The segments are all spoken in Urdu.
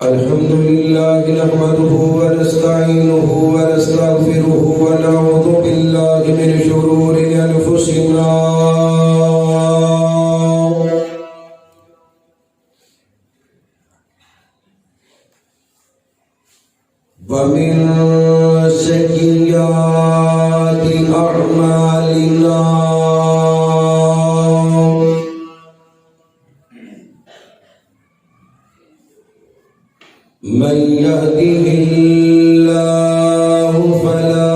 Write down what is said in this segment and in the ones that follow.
الحمد لله نحمده ونستعينه ونستغفره ونعوذ بالله من شرور أنفسنا ومن سيئات أعمالنا من يهده الله فلا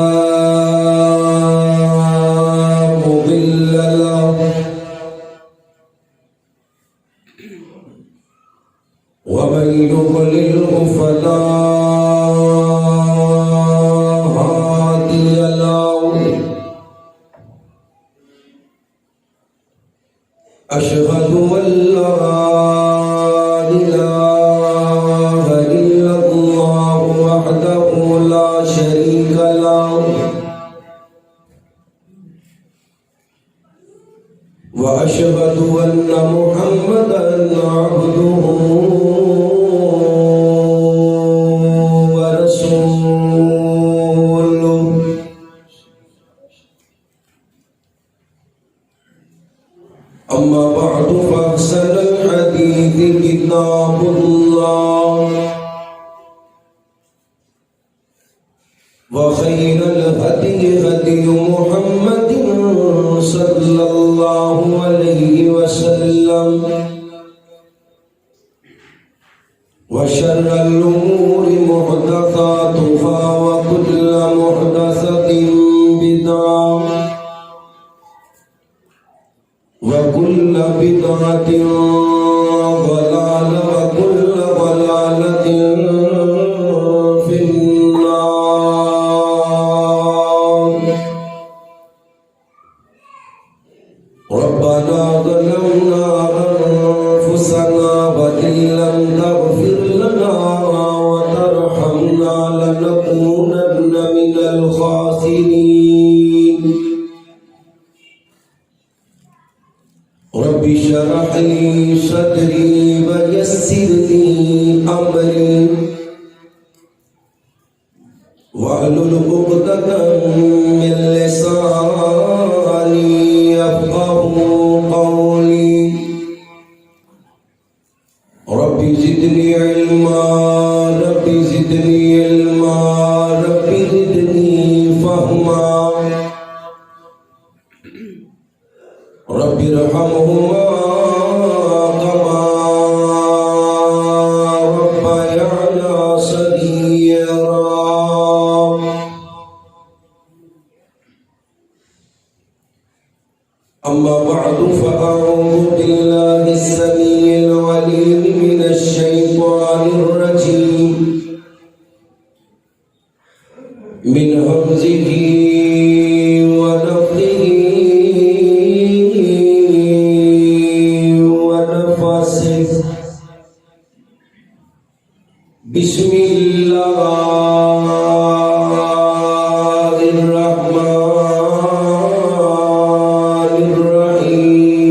مضل له ومن يضلله فلا هادي له أشهد أن لا إله إلا الله وحده لا شريك له وأشهد أن محمدا عبده ورسوله أما بعد فأحسن الحديث كتاب الله وخير الهدي هدي محمد صلى الله عليه وسلم وشر الأمور محدثاتها وكل محدثة بدعة وكل بدعة ضلالة وكل ضلالة في النار. ربنا ظلمنا أنفسنا وإن لم تغفر لنا وترحمنا لنكونن من الخاسرين. رب اشرح لي صدري ويسر لي أمري واحلل عقدة من لساني يفقهوا قولي. رب زدني علما رب زدني علما رب زدني فهما. رب ارحمهما كما ربيانا صغيرا. أما بعد فأعوذ بالله السميع العليم من الشيطان الرجيم من همزه ونفخه ونفسه. بسم الله الرحمن الرحيم.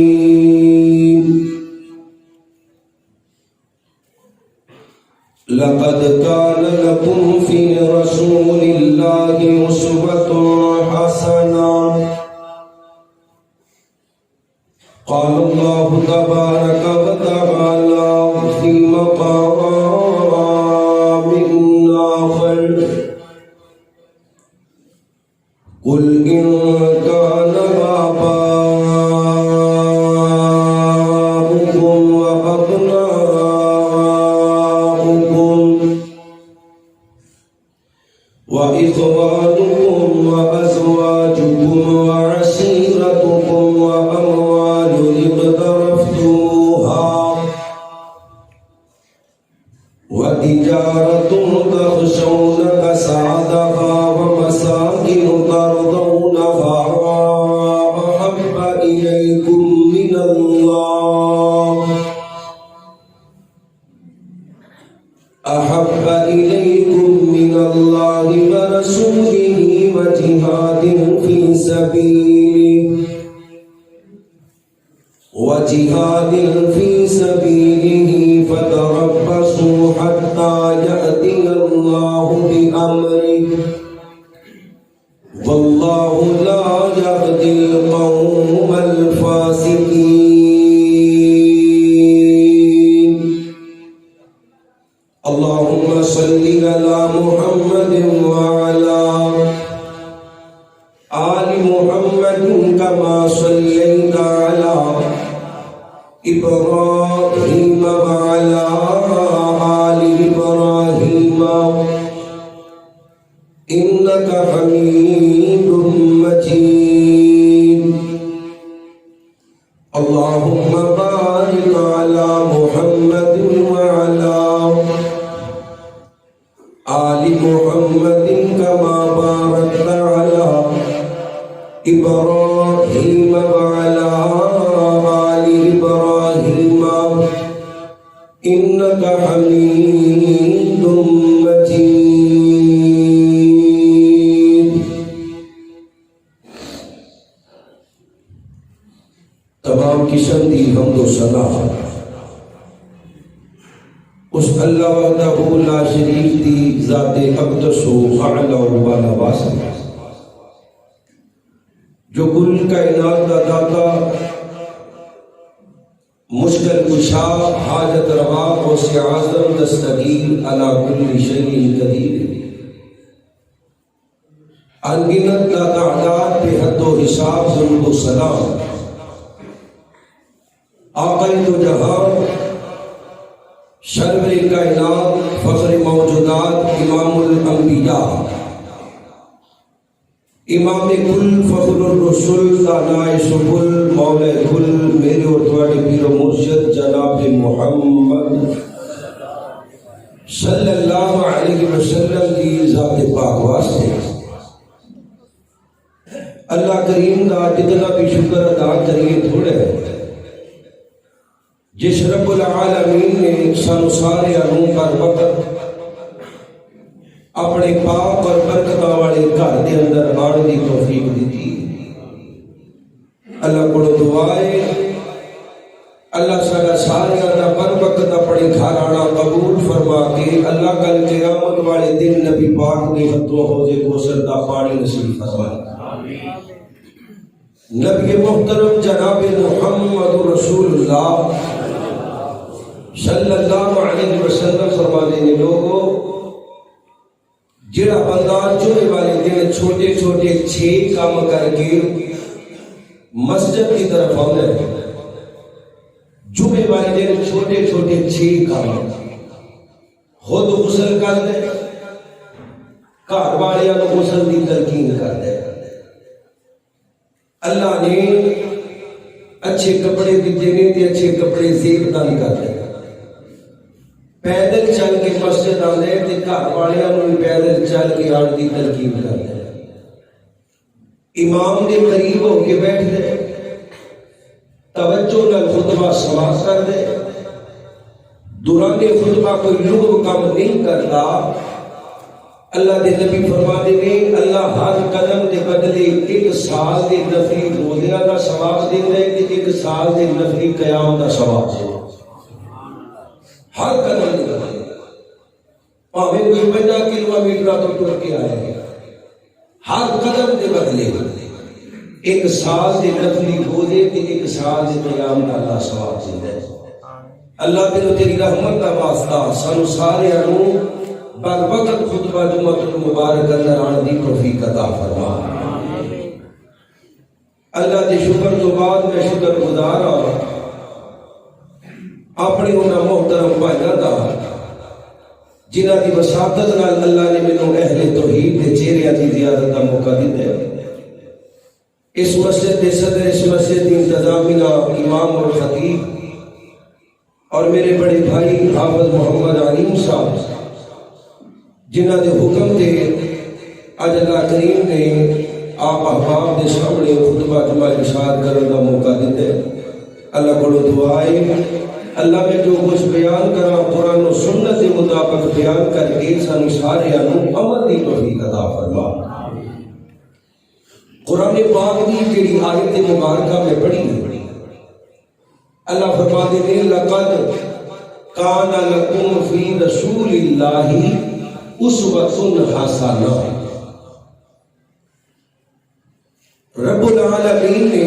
لقد كان لكم في رسول الله أسوة حسنة. قال الله تبارك وتعالى في مقام آخر قل إن كان آباؤكم وأبناؤكم وإخوانكم وأزواجكم وعشيرتكم وأموال اقترفتموها وتجارة تخشون كسادها ومساكن ترضونها أحب إليكم من الله ورسوله وجهاد في سبيله سبيله فتربصوا حتى يأتي الله بأمره والله لا يهدي القوم الفاسقين اللهم صل على محمد وعلى آل محمد كما صليت على إبراهيم وعلى آل إبراهيم إنك حميد مجيد اللهم بارك على محمد وعلى آل محمد كما باركت على إبراهيم وعلى آل إبراهيم إنك حميد مجيد تمام قسم دی حمد و ثنا اس اللہ وحدہ لا شریک دی ذات اقدس و اعلی و بالا واسع جو کل کائنات کا داتا مشکل کشا حاجت روا غوث اعظم دستگیر علی کل شیء قدیر انگنت لا تعداد بے حد و حساب ضرور و سلام آقای دو جہاں شرور کائنات فخر موجودات امام الانبیاء امام کل فخر الرسول دانائے سبل مولا کل میرے اور تمہارے پیر و مرشد جناب محمد صلی اللہ علیہ وسلم کی ذات پاک واسطے اللہ کریم کا جتنا بھی شکر ادا کریے تھوڑے جس رب العالمین نے سانو سارے انوں پر وقت اپنے پاک اور برکتاں والے گھر دے اندر آن دی توفیق دیتی اللہ کو دعائے اللہ سارا سارے دا بر وقت اپنے گھر آنا قبول فرما کے اللہ کل قیامت والے دن نبی پاک نے ہتھوں حوض کوثر دا پانی نصیب فرمائے نبی محترم جناب محمد رسول اللہ صلی اللہ علیہ وسلم فرمانے نے لوگوں جڑا بندہ جمعے والے دن چھوٹے چھوٹے 6 کام کر کے مسجد کی طرف آتا ہے جمعے والے دن چھوٹے چھوٹے 6 کام خود غسل کر دے گھر والوں کو غسل کی تلقین کر دے اللہ نے اچھے کپڑے دیتے نے تے اچھے کپڑے زیب دان کر دے پیدل چل کے مسجد آنے تے گھر والوں بھی پیدل چل کے آن کی تلقین کرتے امام کے قریب ہو کے بیٹھ دے توجہ نال خطبہ سماعت کر دے دوران خطبہ کوئی لغو کام نہیں کرتا اللہ دے نبی فرما دے نے اللہ ہر قدم دے بدلے 1 سال دے نفلی روزیاں دا ثواب دیندا ہے تے 1 سال دے نفلی قیام دا ثواب دیندا ہے ہر قدم دے بدلے پاوے کوئی 50 کلومیٹر تو ٹر کے آئے ہر قدم دے بدلے 1 سال دے نفلی روزے تے 1 سال دے قیام دا اللہ ثواب دیندا ہے اللہ تیری رحمت دا واسطہ سانو سارے انو بر وقت خطبہ جمعہ المبارک اندر آن دی توفیق عطا فرما اللہ دے شکر تو بعد میں شکر گزار اپنی انہاں محترم بھائیاں دا جنہاں دی وساطت نال اللہ نے مینوں اہل توحید دے چہریاں دی زیارت دا موقع دتا ہے اس مسجد دے صدر اس مسجد دی انتظامیہ امام اور خطیب اور میرے بڑے بھائی حافظ محمد علیم صاحب جنہاں دے حکم دے اج اللہ کریم نے آپ احباب دے سامنے خطبہ جمعہ ارشاد کرنے کا موقع دیتے اللہ کو دعائے اللہ میں جو کچھ بیان کرا قرآن و سنت کے مطابق بیان کر کے سانو سارے عمل دی توفیق عطا فرما قرآن پاک دی جڑی آیت مبارکہ میں پڑھی اللہ فرماتے ہیں لقد کان لکم فی رسول اللہ اسوۃ حسنہ. رب العالمین نے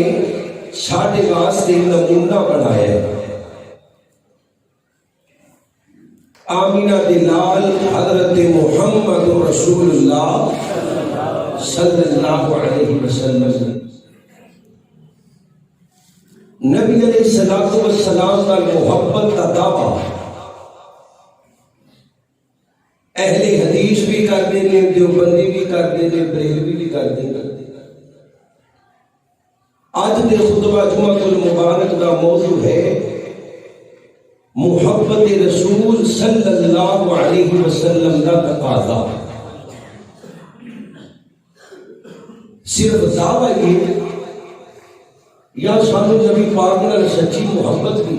ساڈے واسطے نمونہ بنایا ہے. آمینہ دلال حضرت محمد رسول اللہ صلی اللہ علیہ وسلم نبی علیہ الصلوۃ والسلام کا محبت کا دعویٰ اہل حدیث بھی کرتے ہیں، دیوبندی بھی کرتے ہیں، بریلوی بھی کرتے ہیں. آج کے خطبہ جمعۃ المبارک کا موضوع ہے محبت رسول صلی اللہ علیہ وسلم کا تقاضا. صرف دعویٰ یہ یا سانو نبی پاک نال سچی محبت کی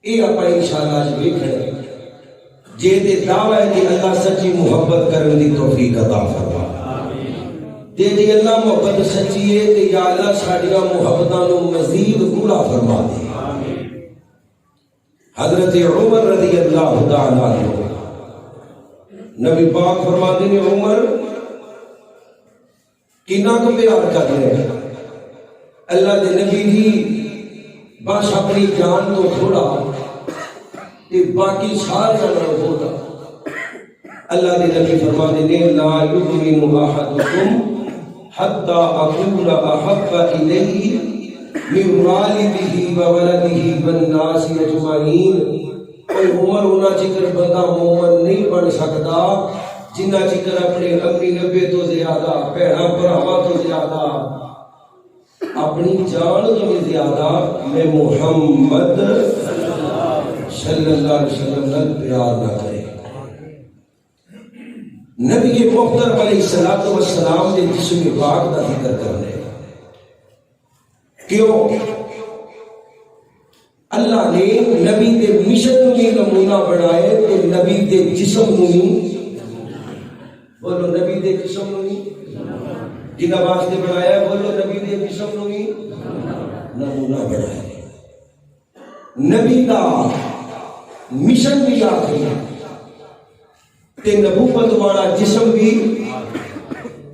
یہ آپ انشاءاللہ اج ویکھنا جے تے دعویٰ ہے کہ اللہ سچی محبت کرنے دی توفیق عطا فرما. تے جے اللہ محبت سچی ہے تے یا اللہ ساڈیاں محبتاں نو مزید گوڑا فرما دے. حضرت عمر رضی اللہ تعالیٰ عنہ نبی پاک فرماتے ہیں عمر کنا کو پیار کر رہے ہیں اللہ دے نبی دی بس اپنی جان تو تھوڑا تے باقی سارے نال ہوتا. اللہ دے نبی فرماتے ہیں لا یؤمن احدکم حتی اکون احب الیہ من والدہ وولدہ والناس اجمعین. کوئی عمر ہونا چکر بندہ مومن نہیں بن سکتا جنہ چکر اپنے امی نبے تو زیادہ بھیڑا بھراواں تو زیادہ اپنی جان تو بھی زیادہ میں محمد صلی اللہ علیہ وسلم نال پیار نہ کرے. نبی محترم علیہ الصلوۃ والسلام کے جسم پاک کا ذکر کرنے کیوں اللہ نے نبی دے مشن نو بھی نمونہ بنائے تو نبی دے جسم نو بھی بولو نبی دے جسم نو بھی جنہ واسطے بنایا بولو نبی دے جسم نو بھی نمونہ بنایا. نبی دا مشن بھی آخری تے نبوت والا جسم بھی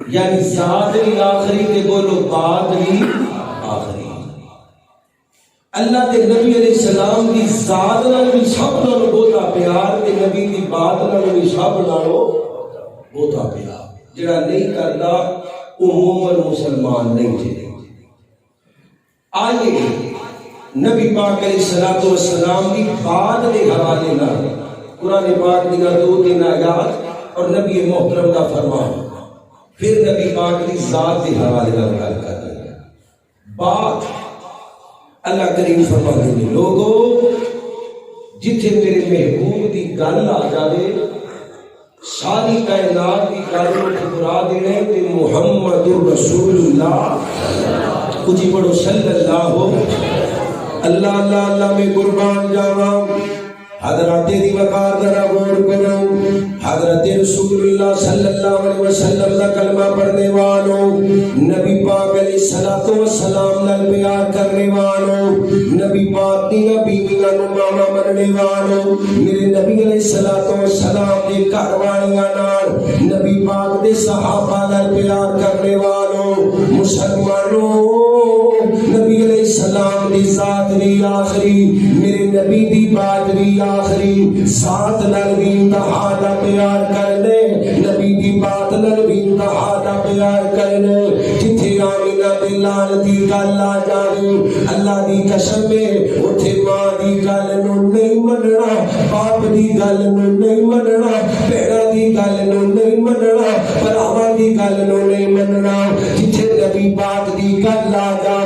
یعنی ذات بھی آخری تے بولو بات بھی آخری. اللہ کے نبی علیہ السلام کی ذات نال بھی سب نالوں بہتا پیار تے نبی کی بات نال بھی سب نالوں بہتا پیار. جڑا نہیں کرتا عموماً مسلمان نہیں تھے. آئیے نبی پاک علیہ الصلوۃ والسلام کی بات کے حوالے نال قرآن پاک دی 2-3 آیات اور نبی محترم کا فرمان پھر نبی پاک کی ذات کے حوالے نال گل کرتے ہیں. بات اللہ کریم فرماتے ہیں لوگو جتھے میرے محبوب دی گل آ جائے ساری کائنات کی گل کو ٹھکرا دینے کہ محمد رسول اللہ کچھ پڑھو صلی اللہ اللہ اللہ اللہ میں قربان جاواں. حضرت دی وقار ذرا غور کرو. حضرت رسول اللہ صلی اللہ علیہ وسلم کا کلمہ پڑھنے والوں نبی پاک علیہ الصلوۃ والسلام نال پیار کرنے والوں نبی پاک دی بیویاں نو ماما مننے والوں میرے نبی علیہ الصلوۃ والسلام دے گھر والیاں نال نبی پاک دے صحابہ نال پیار کرنے والوں مسلمانوں نبی علیہ السلام دی ذات بھی آخری میرے نبی دی بات بھی آخری ذات نال بھی انتہا دا پیار کرنے نبی دی بات نال بھی انتہا دا پیار کرنے. جتھے آمینہ دے لال دی گل آ جائے اللہ دی قسم ہے اتھے ماں دی گل نو نہیں مننا باپ دی گل نو نہیں مننا بھیڑا دی گل نو نہیں مننا بھراواں دی گل نو نہیں مننا. جتھے نبی پاک دی گل آ جائے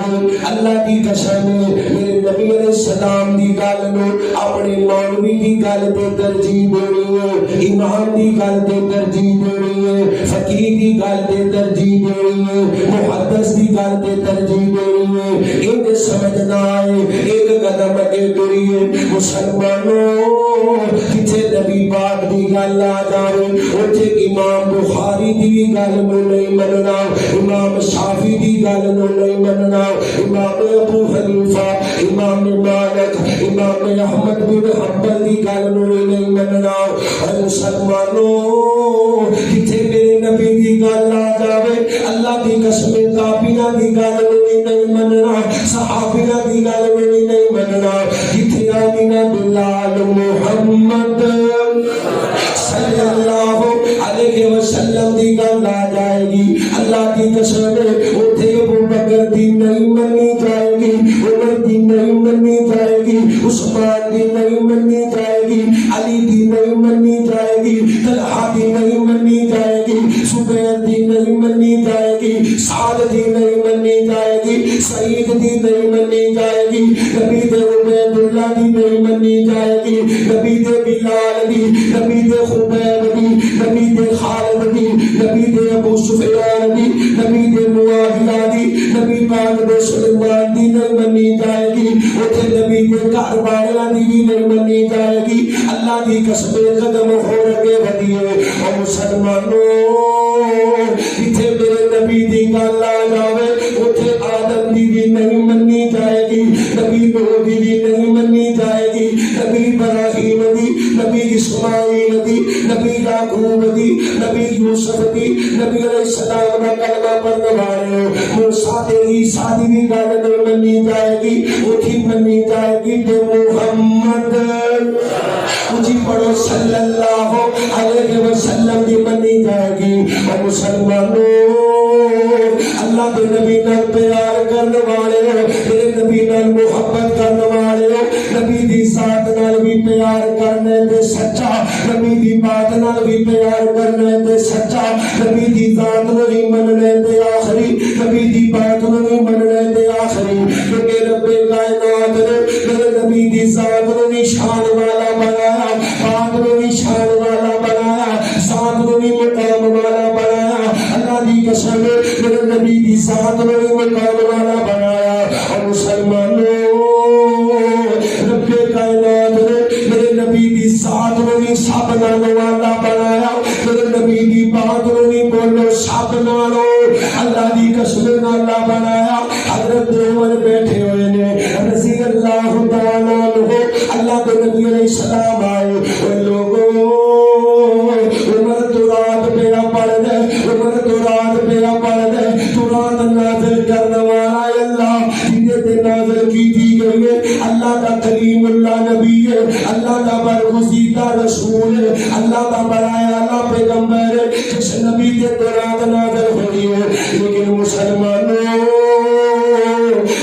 اللہ دی قسم ہے میرے نبی علیہ السلام دی گل نو اپنے ماں مولوی دی گل تے ترجیح دینی ہے، امام دی گل تے ترجیح دینی ہے، فقیہ دی گل تے ترجیح دینی ہے، محدث دی گل تے ترجیح دینی ہے، انج سمجھنا ہے ایک قدم اگے ٹریے مسلمانوں جتھے نبی پاک دی گل آ جائے اوتھے امام بخاری دی گل نوں نہیں مننا، امام شافعی دی گل نوں نہیں مننا، امام ابو حنیفہ، امام مالک، امام احمد بن حنبل دی گل نوں نہیں مننا۔ اے مسلمانوں جتھے میرے نبی دی گل آ جاوے اللہ دی قسم تابعین دی گل نوں نہیں مننا، صحابیاں دی گل نوں نہیں مننا، جتھے آمینہ بلال محمد صلی اللہ علیہ وسلم دی گل آ جائے گی اللہ کی قسم اوتھے ابو بکر دی نہیں منی جائے گی، عمر دی نہیں منی جائے گی، عثمان دی نہیں منی جائے گی، علی دی نہیں منی جائے گی، طلحہ دی نہیں منی جائے گی، زبیر دی نہیں منی جائے گی، سعد دی نہیں منی جائے گی، سعید دی نہیں منی جائے گی، نبی دے عبید اللہ دی نہیں منی جائے گی، نبی دے بلال دی، نبی دے خبیب دی، نبی دے خالد دی، نبی دے ابو سفیان دی، نبی دے معاویہ دی، نبی پاک دے سلیمان دی نہیں منی جائے گی، اوتھے نبی دے گھر والوں دی بھی نہیں منی جائے گی۔ اللہ دی قسم قدم ہو رکھے ودیے او مسلمانوں جتھے میرے نبی دی گل آ جاوے اوتھے آدم دی بھی نہیں منی جائے گی، نبی نوح دی بھی نہیں منی جائے گی، نبی ابراہیم دی، نبی اسماعیل دی، نبی یعقوب دی، نبی یوسف دی، نبی علیہ السلام دا کلمہ پڑھنے والے موسیٰ تے عیسیٰ دی بھی گل نہیں منی جائے گی، اوتھی منی جائے گی تے محمد اونچی پڑھو صلی اللہ علیہ وسلم دی منی جائے گی۔ اور مسلمانوں اللہ کے نبی نال پیار کرنے والے ہو، میرے نبی نال محبت کرنے والے ہو، نبی دی ذات نال بھی پیار کرنے تے سچا، نبی دی بات نال بھی پیار کرنے تے سچا، نبی دی ذات نو نہیں مننے تے آخری، نبی دی بات نو نہیں مننے تے آخری، کیونکہ رب کائنات نے میرے نبی دی ذات نو نشان والا بنایا، بات نو نشان والا بنایا، ذات نو مقام والا بنایا، اللہ دی قسم میرے نبی دی ذات نو مقام والا بنایا۔ اور مسلمانوں رب کائنات نے میرے نبی دی ذات نو سب نالوں والا بنایا، میرے نبی دی بات نو بولو سب نالوں اللہ دی قسم نالا بنایا۔ حضرت عمر بیٹھے ہوئے نے رضی اللہ تعالیٰ عنہ، اللہ کے نبی علیہ السلام آئے، اے لوگوں عمر تو رات میرا پڑھ دے، عمر تو رات میرا پڑھ دے، تو رات نازل کرنے والا اللہ جنہیں تے نازل کی تھی گئی ہے، اللہ کا کلیم اللہ نبی ہے، اللہ کا برگزیدہ رسول ہے، اللہ کا برایا اللہ پیغمبر ہے، جس نبی تے تو رات نازل ہوئی ہے۔ لیکن مسلمانوں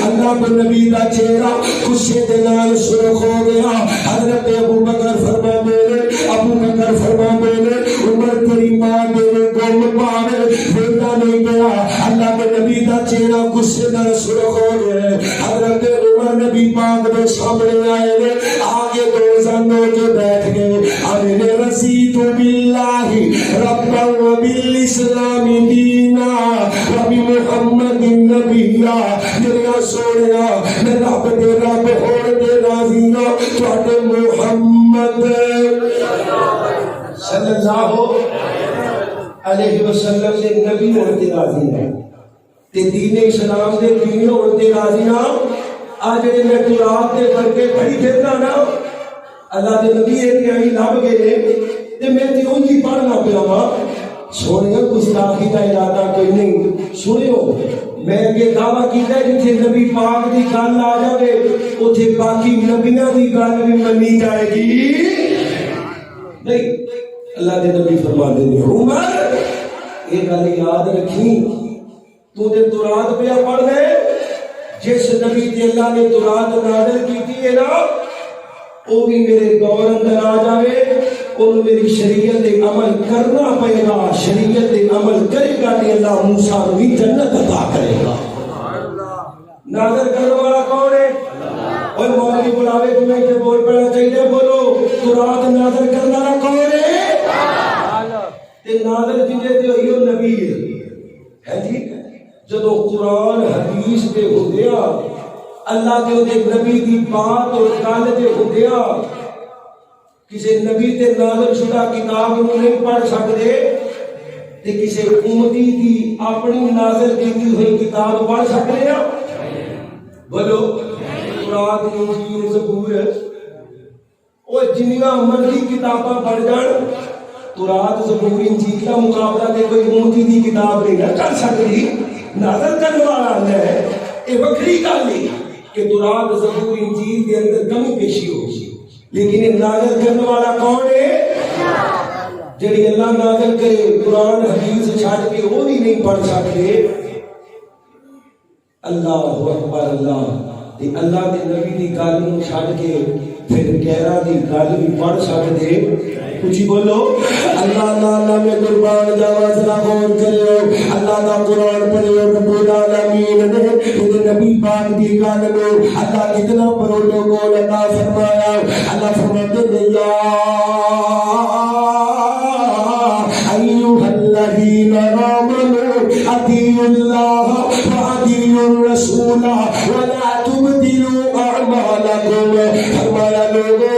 اللہ کے نبی کا چہرہ غصے دے نال سرخ ہو گیا۔ حضرت ابو بکر فرماندے نے، ابو بکر فرماندے نے عمر تیری ماں تیرے گم پاوے ویلا نہیں گیا، اللہ کے نبی کا چہرہ غصے نال سرخ ہو گیا۔ حضرت عمر نبی پاک دے سامنے آئے نے، آگے دو زنوں کے بیٹھ گئے، انے رضیت باللہ ربا وبالاسلام دینا وبمحمد نبیا، میرا سونیا میں رب دے رب ہون دے راضی ہاں، تواڈے محمد صلی اللہ علیہ وسلم دے نبی ہون تے راضی ہاں، تے دین اسلام دے دین ہون تے راضی ہاں۔ آج جڑے میں قرآن دے برکے پڑھی پھرنا نا، اللہ دے نبی ایتھے آئی لب گئے تے میں تے اونجی پڑھنا پیا وا، سونیا گستاخی دا ارادہ کوئی نہیں۔ سنیو میں یہ دعویٰ کیتا ہے جتھے نبی پاک دی گل آ جائے اتھے باقی نبیاں دی گل بھی منی جائے گی نہیں۔ اللہ دے نبی فرماتے ہیں عمر یہ گل یاد رکھی، تو تے تورات پہ پڑھ دے، جس نبی تے اللہ نے تورات نازل کیتی ہے نا وہ بھی میرے دور اندر آ جاوے، اور میری شریعت عمل کرنا پڑے گا، شریعت عمل کرے گا کہ اللہ موسیٰ کو بھی جنت عطا کرے گا۔ نازل کرنے والا کون ہے؟ اور مولوی بلاوے تمہیں کہ بول پڑا چاہیے، بولو تورات نازل کرنے والا کون ہے؟ تے نازل جنہیں تے ہوئی نبی ہے جی. جدو قرآن حدیث دے ہوندیا اللہ دے دے نبی دی بات اور گل دے ہوندیا کسی نبی تے نازل شدہ کتاب نو نہیں پڑھ سکتے تے کسی امتی دی اپنی نازل کی ہوئی کتاب پڑھ سکتے ہیں؟ بولو قرآن انجیل زبور وہ جنیاں مرضی کتاباں پڑھ جان قرآن زبور انجیل کا مقابلہ تے کوئی امتی دی کتاب نہیں نہ کر سکتی. نازل کرنے والا ہے یہ وکری گل نہیں کہ قرآن زبور انجیل کے اندر کمی پیشی ہو لیکن یہ نازل کرنے والا کون ہے؟ جڑی اللہ نازل کرے قرآن حدیث چھاڑ کے وہ بھی نہیں پڑھ سکتے. اللہ اکبر اللہ دے نبی دی گل نوں چھڈ کے پھر غیراں دی گل بھی پڑھ سکدے. کچھ بولو اللہ میں قربان جاواں ذرا غور کریو اللہ دا قرآن پڑھیو رب العالمین نے میرے نبی پاک دی گل نوں اللہ کتنا پروٹوکول عطا فرمایا. اللہ فرماتے ہیں یا ایھا الذین آمنوا اطیعوا اللہ واطیعوا الرسول ولا تبدلوا اعمالکم. فرمایا لوگوں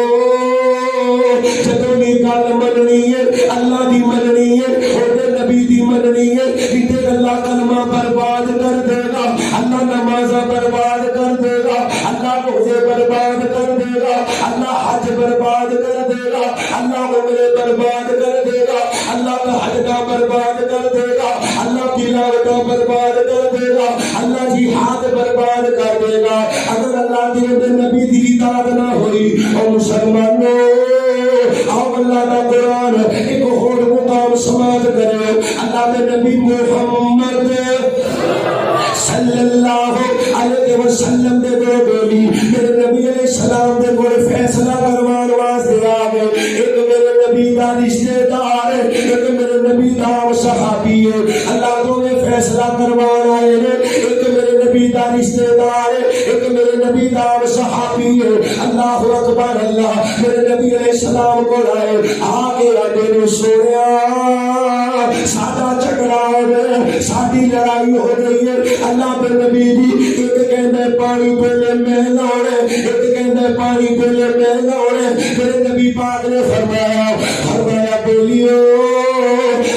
جدوں بھی گل مننی ہے اللہ دی مننی ہے اور نبی دی مننی ہے کہ اللہ کلمہ برباد کر دے گا اللہ نمازاں برباد کر دے گا اللہ روزے برباد کر دے گا اللہ حج برباد کر دے گا اللہ عمرے برباد کر دے گا اللہ حج برباد کر دے گا اللہ تلاوت برباد کر دے گا اللہ جہاد برباد کر دے گا. اگر اللہ کے نبی دی اطاعت نہ ہوئی اور مسلمانوں اور اللہ کا قرآن ایک اور مقام سماعت کرے اللہ کے نبی محمد صلی اللہ علیہ وسلم دے دو بولی میرے نبی علیہ السلام دے کوئی فیصلہ کروان واسطے آ گئے. ایک میرے نبی دا رشتے دار ہے ایک میرے نبی دا صحابی ہے اللہ تو نے فیصلہ کروان آئے ہیں. ایک میرے نبی دا رشتے دار ہے ایک میرے نبی دا صحابی ہے. اللہ اکبر اللہ میرے نبی علیہ السلام کو آئے آگے آگے نے سویا سادہ جھگڑا ہو گیا ساری لڑائی ہو گئی ہے. اللہ پہ نبی دی ایک کہندے پانی پہلے میں لاؤنے ایک کہندے پانی پہلے میں لاؤنے. میرے نبی پاک نے فرمایا بولیو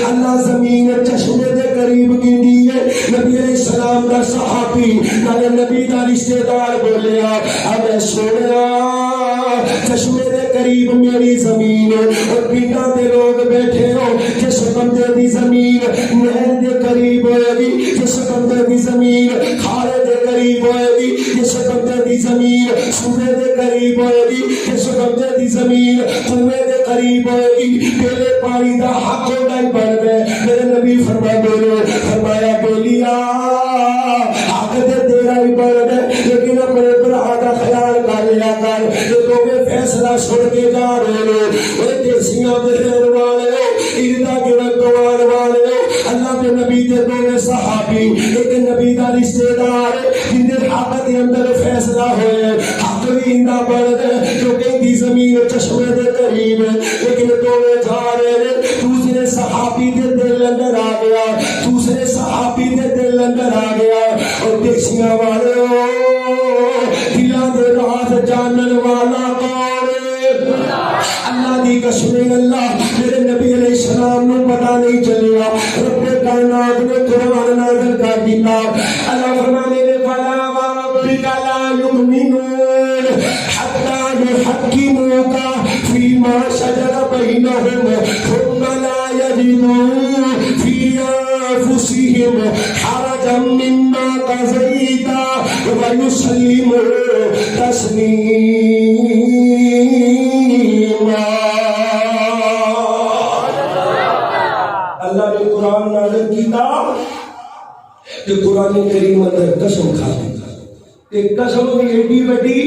اللہ زمین چشمے دے قریب کی دی ہے. نبی علیہ السلام کا صحابی نالے نبی کا رشتے دار بولیا اب سویا چشمے دے قریب میری زمین اور پنڈا دے لوگ بیٹھے ہو جس بندے دی زمین نہر دے قریب ہوئے گی جس بندے دی زمین کھارے دے قریب ہوئے گی جس بندے دی زمین سونے دے قریب ہوئے گی جس بندے دی زمین کنویں دے قریب ہوئے گی پہلے پانی دا حق ہونا ہی بن گئے. میرے نبی فرمایا بولیا حق دے تیرا ہی بن گئے لیکن اپنے برا دا خیال کر لیا کر جو تمہیں فیصلہ چھوڑ کے جا رہے ہو وہ دیسیاں دے رہن والے ہو اردا گرد دوار والے ہو. اللہ کے نبی دے دو صحابی ایک نبی دا رشتے دار جن دے حق دے اندر فیصلہ ہوئے حق بھی اندہ بڑھ گئے جو کہ دی زمین چشمے دے قریب ہے لیکن دونوں جا رہے ہیں. دوسرے صحابی دے دل اندر آ گیا دوسرے صحابی دے دل اندر آ گیا اور دیسیاں والے ہو دلہ دے راز جانن والا کون ہے؟ اللہ دی قسم اللہ میرے نبی علیہ السلام نے پتہ نہیں چلیا رب کائنات نے قرآن نازل کر دیا. اللہ فرمانے نے فلا وربک لا یؤمنون حتی یحکموک فیما شجر بینہم ثم لا یجدوا فی انفسہم حرجا مما قضیت ویسلموا تسلیما. اللہ نے قرآن نازل کیتا کہ قرآن کریم اندر قسم کھا دی ایک قسم بھی ایڈی بڑی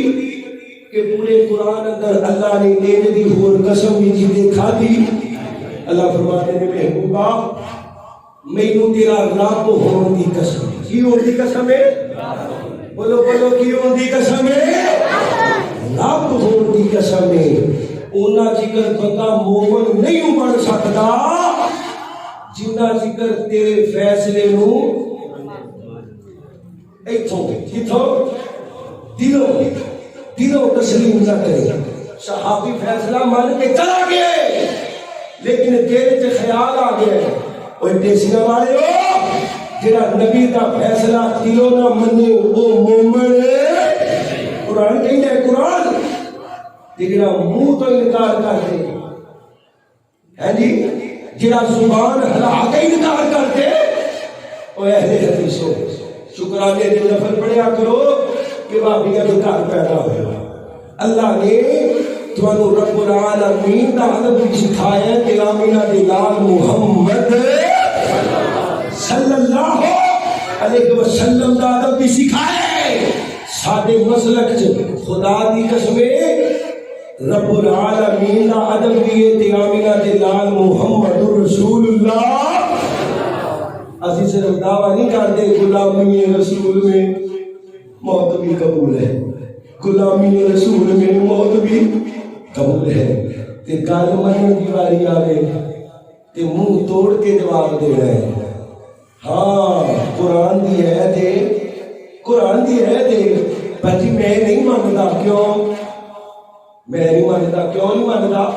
کہ پورے قرآن اندر اللہ نے دینے دی اور قسم بھی جیتے کھا دی. اللہ فرماتے ہیں محبوبہ مینوں تیرا رب ہون دی قسم ہے. کی ہون دی قسم ہے؟ بولو بولو کی ہون دی قسم ہے؟ رب ہون دی قسم ہے. اونا چکر بندہ مومن نہیں بن سکتا جنہ چکر تیرے فیصلے نو کتوں دلوں تسلیم نہ کرے. صحابی فیصلہ مان کے چلا گئے لیکن تیرے سے خیال آ گیا وہ ٹیسیاں والے ہو جڑا نبی کا فیصلہ دلوں نہ منے وہ مومن قرآن کہتا ہے. قرآن جڑا منہ تو انکار کر دے ہے جی جڑا زبان ہلا کے انکار کر دے وہ اہل حدیث ہو. شکرانے دے نفل پڑھیا کرو کہ بابیاں کے گھر پیدا ہوا. اللہ نے تمہوں رب العالمین کا ادب بھی سکھایا کہ آمینہ دے لال محمد صلی اللہ علیہ وسلم کا ادب بھی سکھایا. ساڈے مسلک چ خدا دی قسم رب العالمین کا ادب بھی تے آمینہ دے لال محمد رسول اللہ. اسی صرف دعویٰ نہیں کرتے غلامی رسول میں موت بھی قبول ہے, غلامی رسول میں موت بھی قبول ہے. تے گل منن دی واری آوے تے منہ توڑ کے جواب دے رہے ہیں. ہاں قرآن دی ہے تے قرآن دی ہے تے پر جی میں نہیں مانتا. کیوں میں نہیں مانتا؟ کیوں نہیں مانتا؟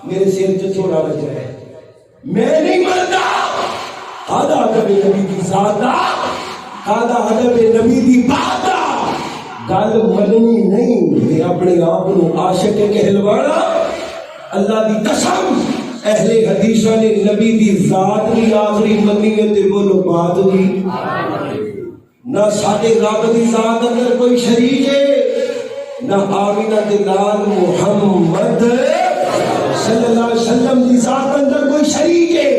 میرے سر سے چھوڑا بچا ہے. میں نہیں مانتا. آدھا ادب نبی کی ذات آدھا ادب نبی کی بات گل مننی نہیں میں اپنے آپ کو عاشق کہلوانا. اللہ دی قسم اہل حدیثاں نے نبی دی ذات دی آخری منی ہے تے بولو بات دی. نہ ساڈے رب دی ذات اندر کوئی شریک ہے نہ آمینہ دے لال محمد صلی اللہ علیہ وسلم دی ذات اندر کوئی شریک ہے.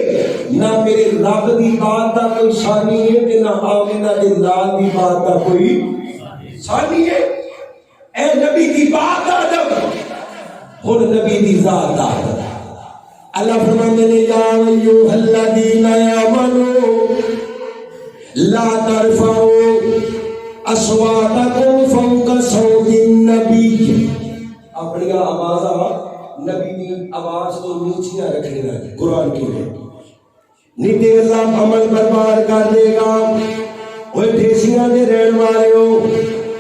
نہ میرے رب دی بات دا کوئی ثانی ہے تے نہ آمینہ دے لال دی بات دا کوئی ثانی ہے. اے نبی دی بات دا ادب ہن نبی دی ذات دا ادب. اللہ فرماندے نے یا ایھا الذین آمنوا لا ترفعوا اصواتکم فوق صوت النبی. اپنی آوازاں نبی دی آواز کو نیچیاں رکھنے لگے. قرآن کی ہے نہیں تے اللہ عمل برباد کر دے گا. وہ دیسیاں دے رہن والے ہو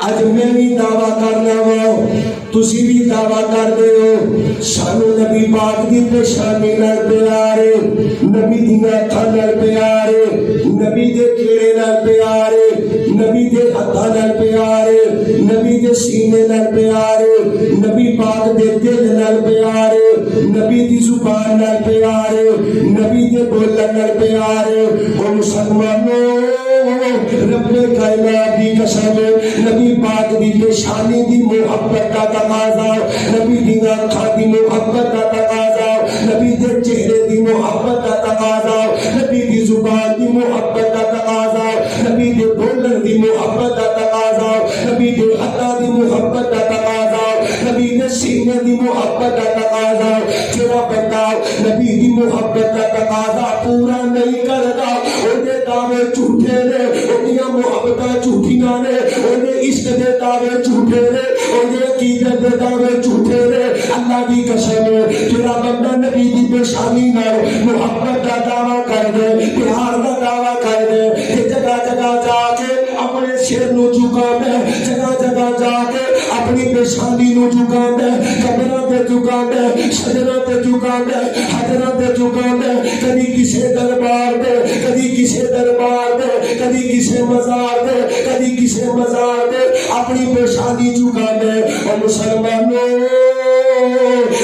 اج میں بھی دعویٰ کرنا وا تسی بھی دعویٰ کر دے ہو سانو نبی پاک دی پیشانی نال پیارے نبی دی اکھاں نال پیارے نبی دے چہرے نال پیارے نبی دے ہتھاں نال پیارے نبی دے سینے نال پیارے نبی پاک دے دل نال پیارے نبی دی زبان نال پیارے نبی دے بولن نال پیارے. او مسلمانوں رب کائنات دی قسم نبی پاک دی پیشانی دی محبت کا تقاضا نبی دی آنکھاں دی محبت کا تقاضا نبی دے چہرے دی محبت کا تقاضا نبی دی زبان دی محبت کا تقاضا نبی دے بولن دی محبت کا تقاضا نبی دے ہتھاں دی محبت کا تقاضا نبی دے سینے دی محبت کا تقاضا. جڑا بندہ نبی دی محبت کا تقاضا پورا نہیں کردا اودے دعوے جھوٹے نے اودیاں محبتاں جھوٹیاں نے اودے عشق دے دعوے جھوٹے نے اودے عقیدت دے دعوے جھوٹے نے. اللہ دی قسم جڑا بندہ نبی دی پیشانی نال محبت کا دعویٰ کر دے پیار کا دعویٰ کر دے تے جگہ جگہ جا کے اپنے سر نو جھکاوندا جگہ جگہ جا کے اپنی پیشانی نو جھکاوندا قبراں تے جھکاوندا سجدہ تے جھکاوندا حضرت تے جھکاوندا کبھی کسے دربار تے کبھی کسے دربار تے کبھی کسے مزار تے کبھی کسے مزار تے اپنی پیشانی جھکاوندا. او مسلمانوں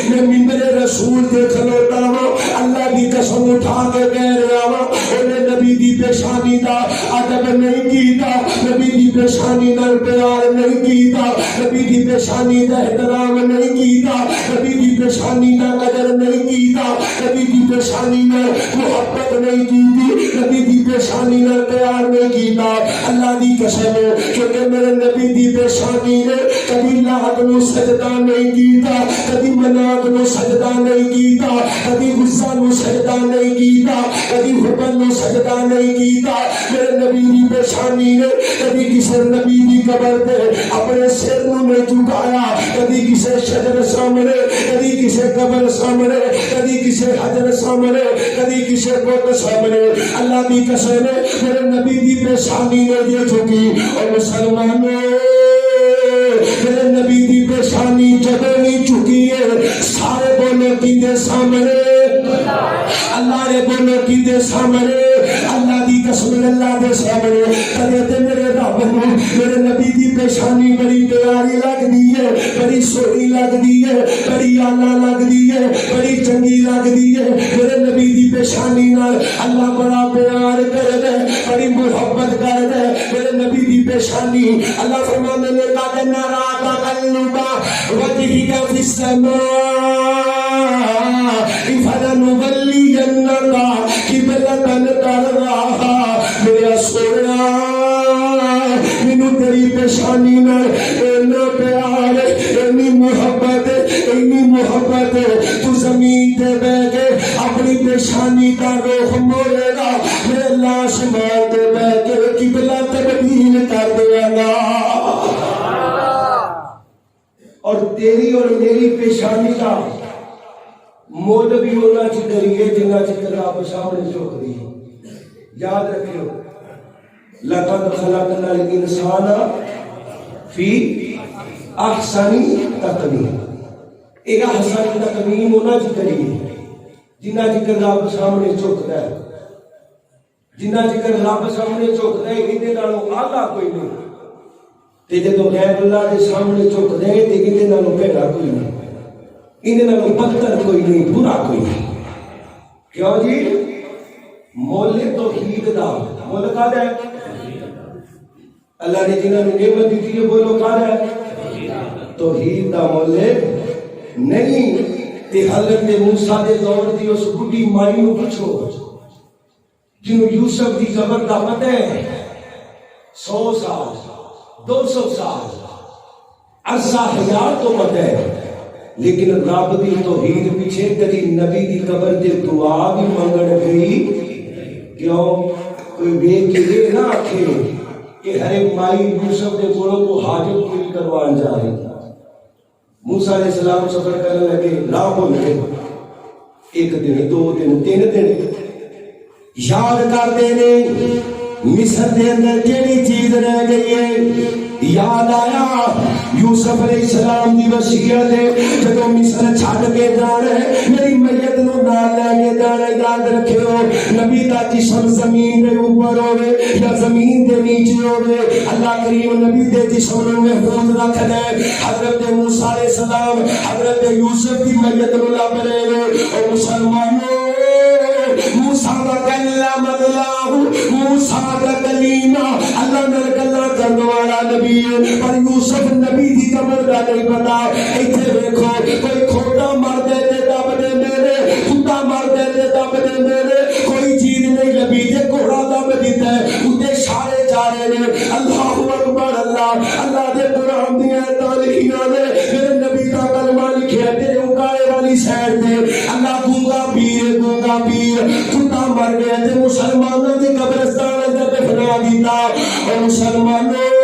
میں منبر رسول تے کھلوتا ہوں اللہ دی قسم اٹھا کے کہہ رہا ہوں انہیں نبی دی پیشانی دا ادب نہیں کیتا نبی دی پیشانی نال پیار نہیں کیتا نبی دی پیشانی دا احترام نہیں کیتا نبی دی پیشانی دا قدر نہیں کیتا نبی دی پیشانی نال محبت نہیں کیتی نبی دی پیشانی نال پیار نہیں کیتا. اللہ دی قسم کیونکہ میرے نبی دی پیشانی نے کبھی لات نو سجدہ نہیں کیتا کبھی منات نو سجدہ نہیں کیتا کبھی غصہ نو سجدہ نہیں کیتا کبھی حبن نو سجدہ نہیں کیتا. میرے نبی دی پیشانی نے کبھی کسی نبی دی قبر تے اپنے سر نے جھکایا، کدی کسی شجر سامنے، کدی کسی قبر سامنے، کدی کسی حجر سامنے، کدی کسی بت سامنے. اللہ دی قسم ہے میرے نبی دی پیشانی نے یہ جھکی. اور مسلمانوں میرے نبی دی پیشانی جدوں نہیں جھکی ہے، سارے بولو کیندے سامنے، اللہ نے بولو کیندے سامنے، اللہ دی قسم اللہ دے سامنے. کدے تے میرے رب نوں میرے نبی دی پیشانی بڑی پیاری لگدی ہے، بڑی سونی لگدی ہے، بڑی اعلی لگدی ہے، بڑی چنگی لگدی ہے. میرے نبی دی پیشانی نال اللہ بڑا پیار کردا ہے، بڑی محبت کردا ہے. میرے نبی دی پیشانی اللہ فرماندے نے قد نرا تقلب وجهك في السماء فلنولينك قبلة ترضاها. میرا سونا مینوں تیری پیشانی نال اینا پیار، اینی محبت، اینی محبت، تو زمین تے بیٹھ کے اپنی پیشانی کا رخ موڑے گا، میں اللہ آسمان تے بیٹھ کے قبلہ تبدیل کر دے گا. اور تیری اور میری پیشانی کا مول بھی ہونا چاہیے جنہ چکر آپ سامنے چوک دی. یاد رکھو لقد خلقنا الانسان فی احسن تقویم. ایک احسن تقویم ہونا چاہیے جنہ چکر آپ سامنے چوکتا ہے، جنہ چکر رب سامنے چوکتا ہے یہ آلہ کوئی نہیں. تے جدو غیر اللہ دے سامنے چک دے تے یہ بھڑا کوئی نہیں، یہ بدتر کوئی نہیں، برا کوئی نہیں. کیوں جی؟ مول توحید دا مول کا ہے اللہ نے جنہوں نے نعمت دی ہے بولو کا ہے توحید دا مول نہیں. تے حضرت موسیٰ دے دور دی اس بڈھی مائی نو پوچھو جنہوں یوسف دی قبر دا پتہ ہے 100 سال 200 سال عرصہ ہزار تو پتہ ہے، لیکن رب دی توحید پیچھے کدی نبی دی قبر تے دعا بھی منگن گئی. کیوں؟ کوئی ویکھ کے یہ نہ آکھے کہ ہر مائی یوسف دے کولوں کو حاجت پوری کروان جا رہی. موسیٰ علیہ السلام سفر کرنے لگے، راہ بھول گئے، 1 دن 2 دن 3 دن یاد کرتے نے مصر دے اندر کیڑی چیز رہ گئی ہے. یاد آیا یوسف علیہ السلام دی وصیت ہے جدو مصر چھڈ کے جانا ہے میری میت نو نال لے کے جانا. یاد رکھو نبی دا جسم زمین دے اوپر ہوے یا زمین دے نیچے ہوے، اللہ کریم نبی دے جسم نو محفوظ رکھدا ہے. حضرت موسیٰ علیہ السلام حضرت یوسف دی میت نو لب رہے ہیں. اور مسلمانوں موسیٰ دا کلام اللہ، موسیٰ دا کلیمہ اللہ نال گلاں کرن والا نبی ہے، پر یوسف نبی دی قبر دا نہیں پتا. ایتھے دیکھو کوئی کھوٹا مرد تے دب دے میرے، کتا مرد تے دب دے میرے، کوئی چیز نہیں لبی تے گھوڑا دب دیتا ہے اُتے سارے جا رہے ہیں. اللہ اکبر اللہ، اللہ دے قرآن دی آیتاں لکھیاں نے، میرے نبی دا کلمہ لکھیا تے اونکارے والی سائڈ تے اللہ گونگا پیر، گونگا پیر کتا مر گیا تے مسلمانوں دی قبرستان اندر دفنا دیتا. اور مسلمانوں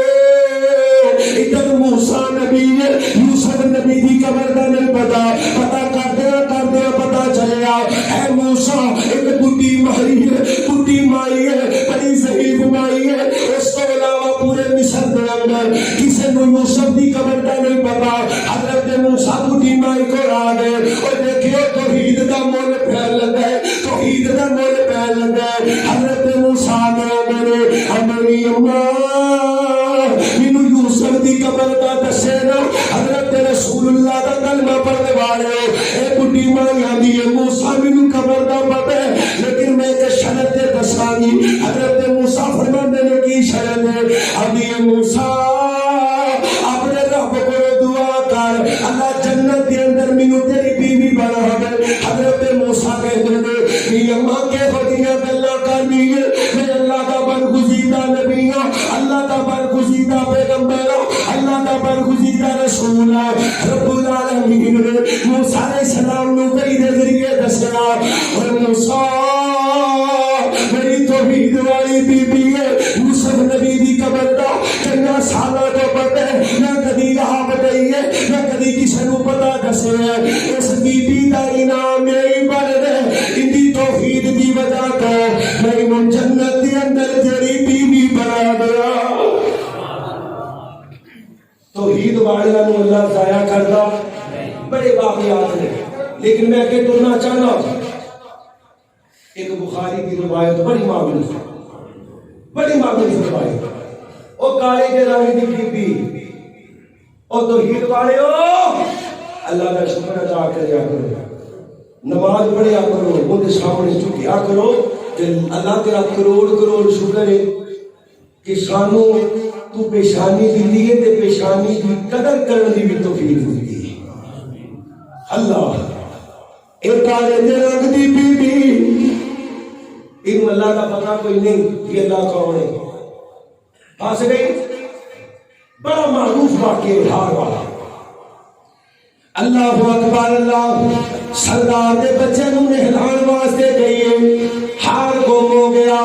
ادھر موسیٰ نبی ہے، یوسف نبی دی قبر دا نہیں پتا، پتا کردے پتا چلیا ہے موسیٰ ایک بڈھی مائی ہے، بڈھی مائی ہے، بڑی ضعیف مائی ہے. اس کو علاوہ پورے مصر دے اندر کسی نو یوسف دی قبر دا نہیں پتا. حضرت موسیٰ بڈھی مائی کو آ گئے اور دیکھیو توحید دا مول پھیل لگا ہے، توحید دا مول پھیل لگا ہے. حضرت موسیٰ میرے ہماری اماں مینو یوسف دی قبر دا دسے نا. حضرت رسول اللہ دا کلمہ پڑھنے والے اے بڈھی مائی آندی ہے موسیٰ مینو قبر دا پتہ ہے لیکن میں ایک شرط تے دساں گی. حضرت موسیٰ فرماندے نے کی شرط ہے؟ آندی ہے موسیٰ اپنے رب کو دعا کر اللہ جنت دے اندر مینو تیری بیوی بنا دے. حضرت موسیٰ کہتے ہیں میری اماں کے خدیاں گلاں کرنی ہے، میں اللہ دا برگزیدہ نبی ہوں، اللہ دا برگزیدہ پیغمبر ہوں، اللہ دا برگزیدہ رسول ہے. رب العالمین نے موسیٰ علیہ السلام نو کئی دے ذریعے دسیا اور موسیٰ میری توحید والی بی بی ہے یوسف نبی دی قبر دا دسے اس بی بی دا انعام نہیں بن رہے اندی توحید دی وجہ تو میں جنت دے اندر تیری بی بی بنا دیا توحید والوں نو اللہ ضائع کرتا بڑے واقعات نے لیکن میں کہ ترنا چاہنا ایک بخاری کی روایت بڑی معروف روایت او کالے کے رنگ دی بی بی او توحید والے ہو اللہ کا شکر ادا کریا کرو نماز پڑھیا کرو ان کے سامنے جھکیا کرو کہ اللہ تیرا کروڑ شکر ہے کہ سانو تو پیشانی دی ہے تے پیشانی دی قدر کرنے دی بھی توفیق دیتی ہے اللہ ایک کالے کے رنگ دی بی بی ان اللہ کا پتہ کوئی نہیں کہ اللہ کون ہے پھنس گئی بڑا معروف واقعہ ہار والا اللہ اکبر اللہ سردار دے بچے نو نہلان واسطے گئی ہار گم ہو گیا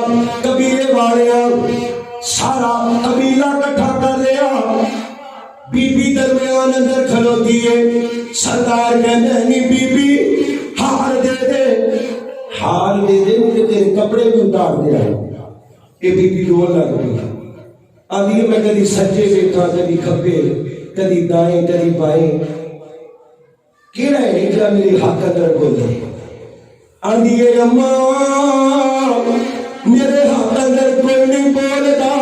قبیلے والے سارا قبیلہ کٹھا کر لیا بی بی درمیان اندر کھلوتی ہے سردار کہنے نہیں بی بی ہار دے دے مجھے تیرے کپڑے بھی اتار دیا یہ بی بی رول لگ گئی آدھی میں کدی سجے بیٹھا کدی کھبے کدی دائیں کدی بائیں کیڑا ہے نکلا میری حق اندر بولے آدھی ہے اماں میرے حق اندر کوئی نہیں بولتا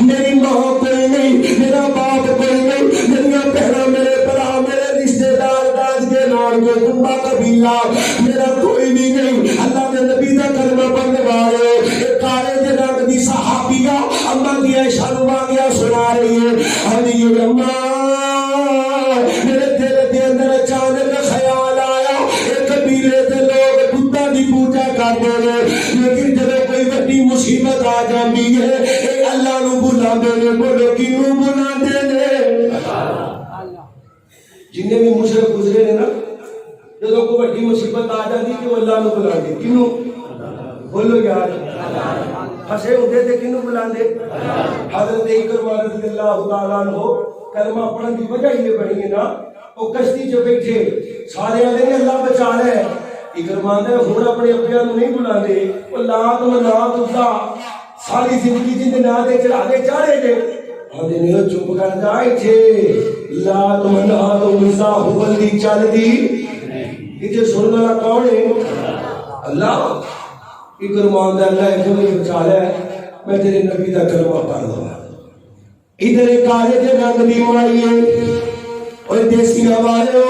میری ماں کوئی نہیں میرا باپ کوئی نہیں میرا بہنا میرے برا میرے رشتے دار داد کے نام کے کنبا قبیلہ میرا کوئی بھی نہیں اللہ کے نبی کا کلمہ پڑھنے والے ایک کالے کے رنگ دی صحابیہ اما کی عائشہ واقعہ سنا رہی ہے آدھی ہے اماں میرے دل کے اندر اچانک خیال آیا ایک قبیلے کے لوگ بتاں دی پوجا کرتے ہیں لیکن جب کوئی بڑی مصیبت آ جاتی ہے اے اللہ نو بلا دے بولو کینو بلا دے جنہیں بھی مشرک گزرے نے نا جب کوئی بڑی مصیبت آ جاتی کہ وہ اللہ نو بلا دے کینو بولو یار ہسے ہوتے تھے کینو بلا دے حضرت اکرمہ رضی اللہ تعالیٰ عنہ کلمہ پڑھن کی وجہ یہ بنی ہے نا وہ کشتی جو بیٹھے سارے آدھے نے اللہ بچا رہے ہیں اکرمہ نے ہون اپنے اپنیاں نو نہیں بلا دے وہ لات منات ادا ساری زندگی جن دن آدھے چڑھانے چاہے تھے آدھے نے چپ کر جائے تھے لات منات ادا حبلی چل دی یہ سننے والا کون ہے اللہ اکرمہ نے اللہ ایک بچا رہے میں تیرے نبی دا کلمہ پڑھ دوں ادھر ایک آجے دے رنگ دی مائیے اور دیسی آوارے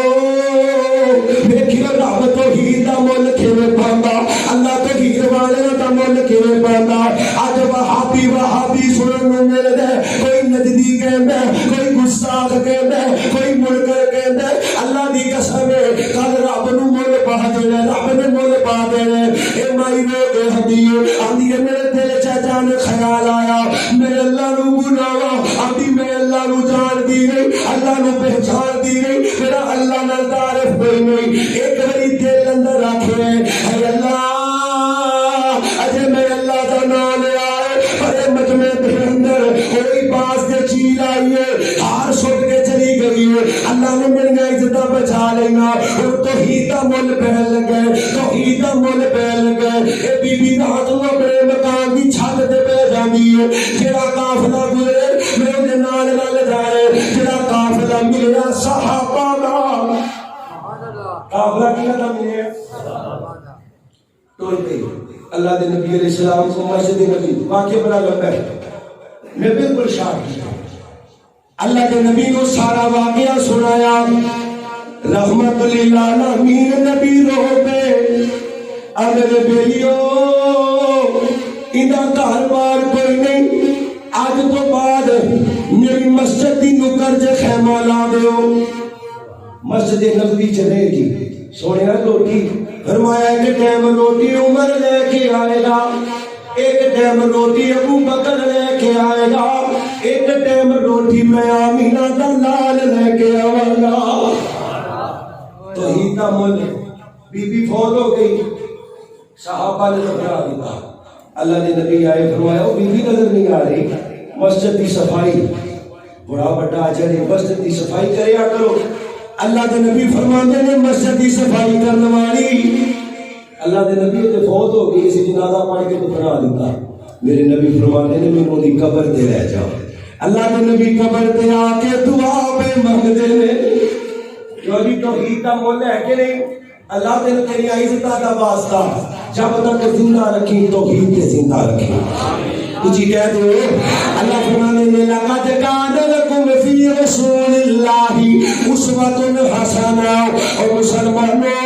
دیکھیے رب توحید دا مول کھیوے پاندا اللہ توحید والے دا مول کھیوے پاندا آج وہابی سنن نو مل دے کوئی نجدی کہندا کوئی گستاخ کہندا کوئی منکر کہندا اللہ دی قسم ہے کل رب نو مول پا دینا رب نے مول پا دینا اے مائی نے اے ہدیے آندی ہے میرے دل چاچان خیال آیا میں اللہ نو بلاوا آندی میں اللہ نو جان دی نہیں اللہ نو پہچان دی نہیں میرا اللہ نال تعارف کوئی نہیں ایک بڑی دل اندر رکھے اے اللہ اجے میں اللہ دا نام لیا ہے بڑے مجمع دے اندر کوئی باز دے چیل آئی ہے ہار سٹ کے چلی گئی ہے اللہ نے میری عزت بچا لینا اور توحید دا مول پہن لگے توحید دا مول پہن لگے اے بی بی دا تو اپنے مکان دی چھت تے پہ جاندی ہے جڑا قافلہ گزرے میں دے نال نال جائے جڑا قافلہ ملیا صحابہ دا قافلہ کیا تھا ملے ٹول گئی اللہ دے نبی علیہ السلام کو مسجد نبی واقعہ بڑا لمبا ہے میں بالکل شاہد ہوں اللہ کے نبی کو سارا واقعہ سنایا رحمت للعالمین نبی رو پہ اگر بیلیو ادھا گھر بار کوئی نہیں آج تو بعد میری مسجد دی نکر جے خیمہ لا دیو مسجد نبوی چلے گی سونے روٹی فرمایا ایک ٹائم روٹی عمر لے کے آئے گا ایک ٹائم روٹی ابو بکر لے کے آئے گا ایک ٹائم روٹی میں آمینہ دا لال لے کے آئے گا توحید دا مول بی بی فوت ہو گئی صحابہ نے گھبرا دیا اللہ نے نبی آئے فرمایا وہ بی بی نظر نہیں آ رہی مسجد کی صفائی بڑا بڑا اجر ہے مسجد کی صفائی کریا کرو اللہ دے نبی فرماندے نے مسجد کی صفائی کرنے والی اللہ دے نبی تے فوت ہو گئی اسی جنازہ پڑھ کے دفنا دیتا میرے نبی فرماندے نے مینوں دی قبر تے لے جاؤ اللہ دے نبی قبر تے آ کے دعا پہ منگدے نے جو جی توحید دا مول ہے کہ نہیں اللہ دے تیری عزت دا واسطہ جب تک زندہ رکھی توحید تے زندہ رکھی کچھ کہہ دو اللہ فرمانے میں لقد کان لکم فی رسول اللہ اسوۃ حسنہ اور مسلمانوں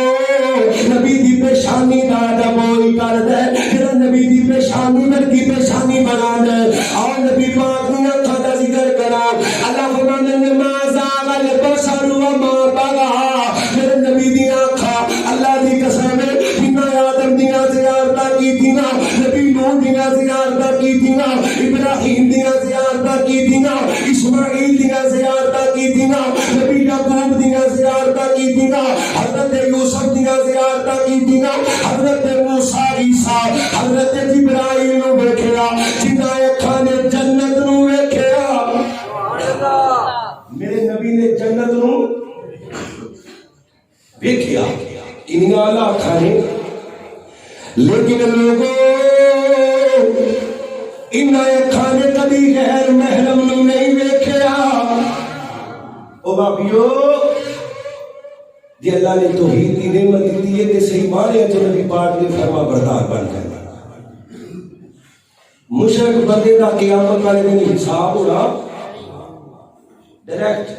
نبی دی پیشانی دا ڈبوئی کر دے جڑا نبی دی پیشانی مرکی پیشانی بنا دے اور نبی پاک نے اکھاں دا ذکر کرا اللہ فرمانے میں ما زاغ البصر وما طغى میرے نبی دی آنکھاں اللہ دی قسم ہے جنہ آدم دیاں زیارتاں کیتیاں نبی نوح دیاں زیارتاں کیتیاں ابراہیم دیاں زیارتاں کیتیاں اسماعیل دیاں زیارتاں کیتیاں نبی یعقوب دیاں زیارتاں کیتیاں حضرت یوسف دیاں زیارتاں کیتیاں حضرت موسیٰ عیسیٰ حضرت جبرائیل نو ویکھیا جنہ اکھاں نے جنت نو ویکھیا میرے نبی نے جنت نو ویکھیا انہاں اللہ اکھاں نے لیکن لوگوں انہاں اکھاں نے کبھی غیر محرم نو نہیں ویکھیا او بابیو جی اللہ نے توحید کی نعمت دی ہے تے صحیح معنی وچ نبی پاک دے فرما بردار بن جائے مشرک بندے دا قیامت والے دن حساب ہونا ڈائریکٹ